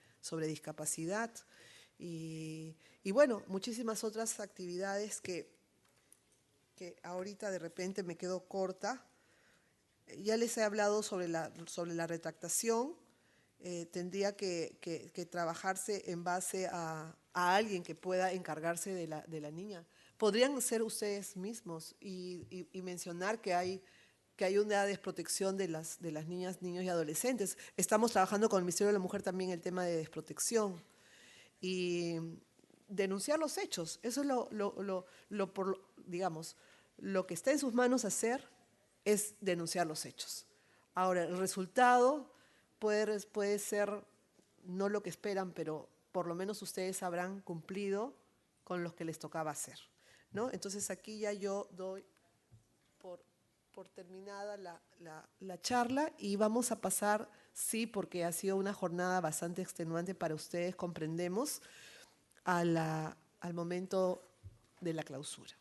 discapacidad y bueno, muchísimas otras actividades que ahorita de repente me quedo corta. Ya les he hablado sobre la retractación. Tendría que trabajarse en base a alguien que pueda encargarse de la niña. Podrían ser ustedes mismos y mencionar que hay una desprotección de las niñas, niños y adolescentes. Estamos trabajando con el Ministerio de la Mujer también el tema de desprotección y denunciar los hechos. Eso es lo que está en sus manos hacer es denunciar los hechos. Ahora, el resultado puede ser no lo que esperan, pero por lo menos ustedes habrán cumplido con lo que les tocaba hacer, ¿no? Entonces aquí ya yo doy por terminada la charla y vamos a pasar, sí, porque ha sido una jornada bastante extenuante para ustedes, comprendemos, al momento de la clausura.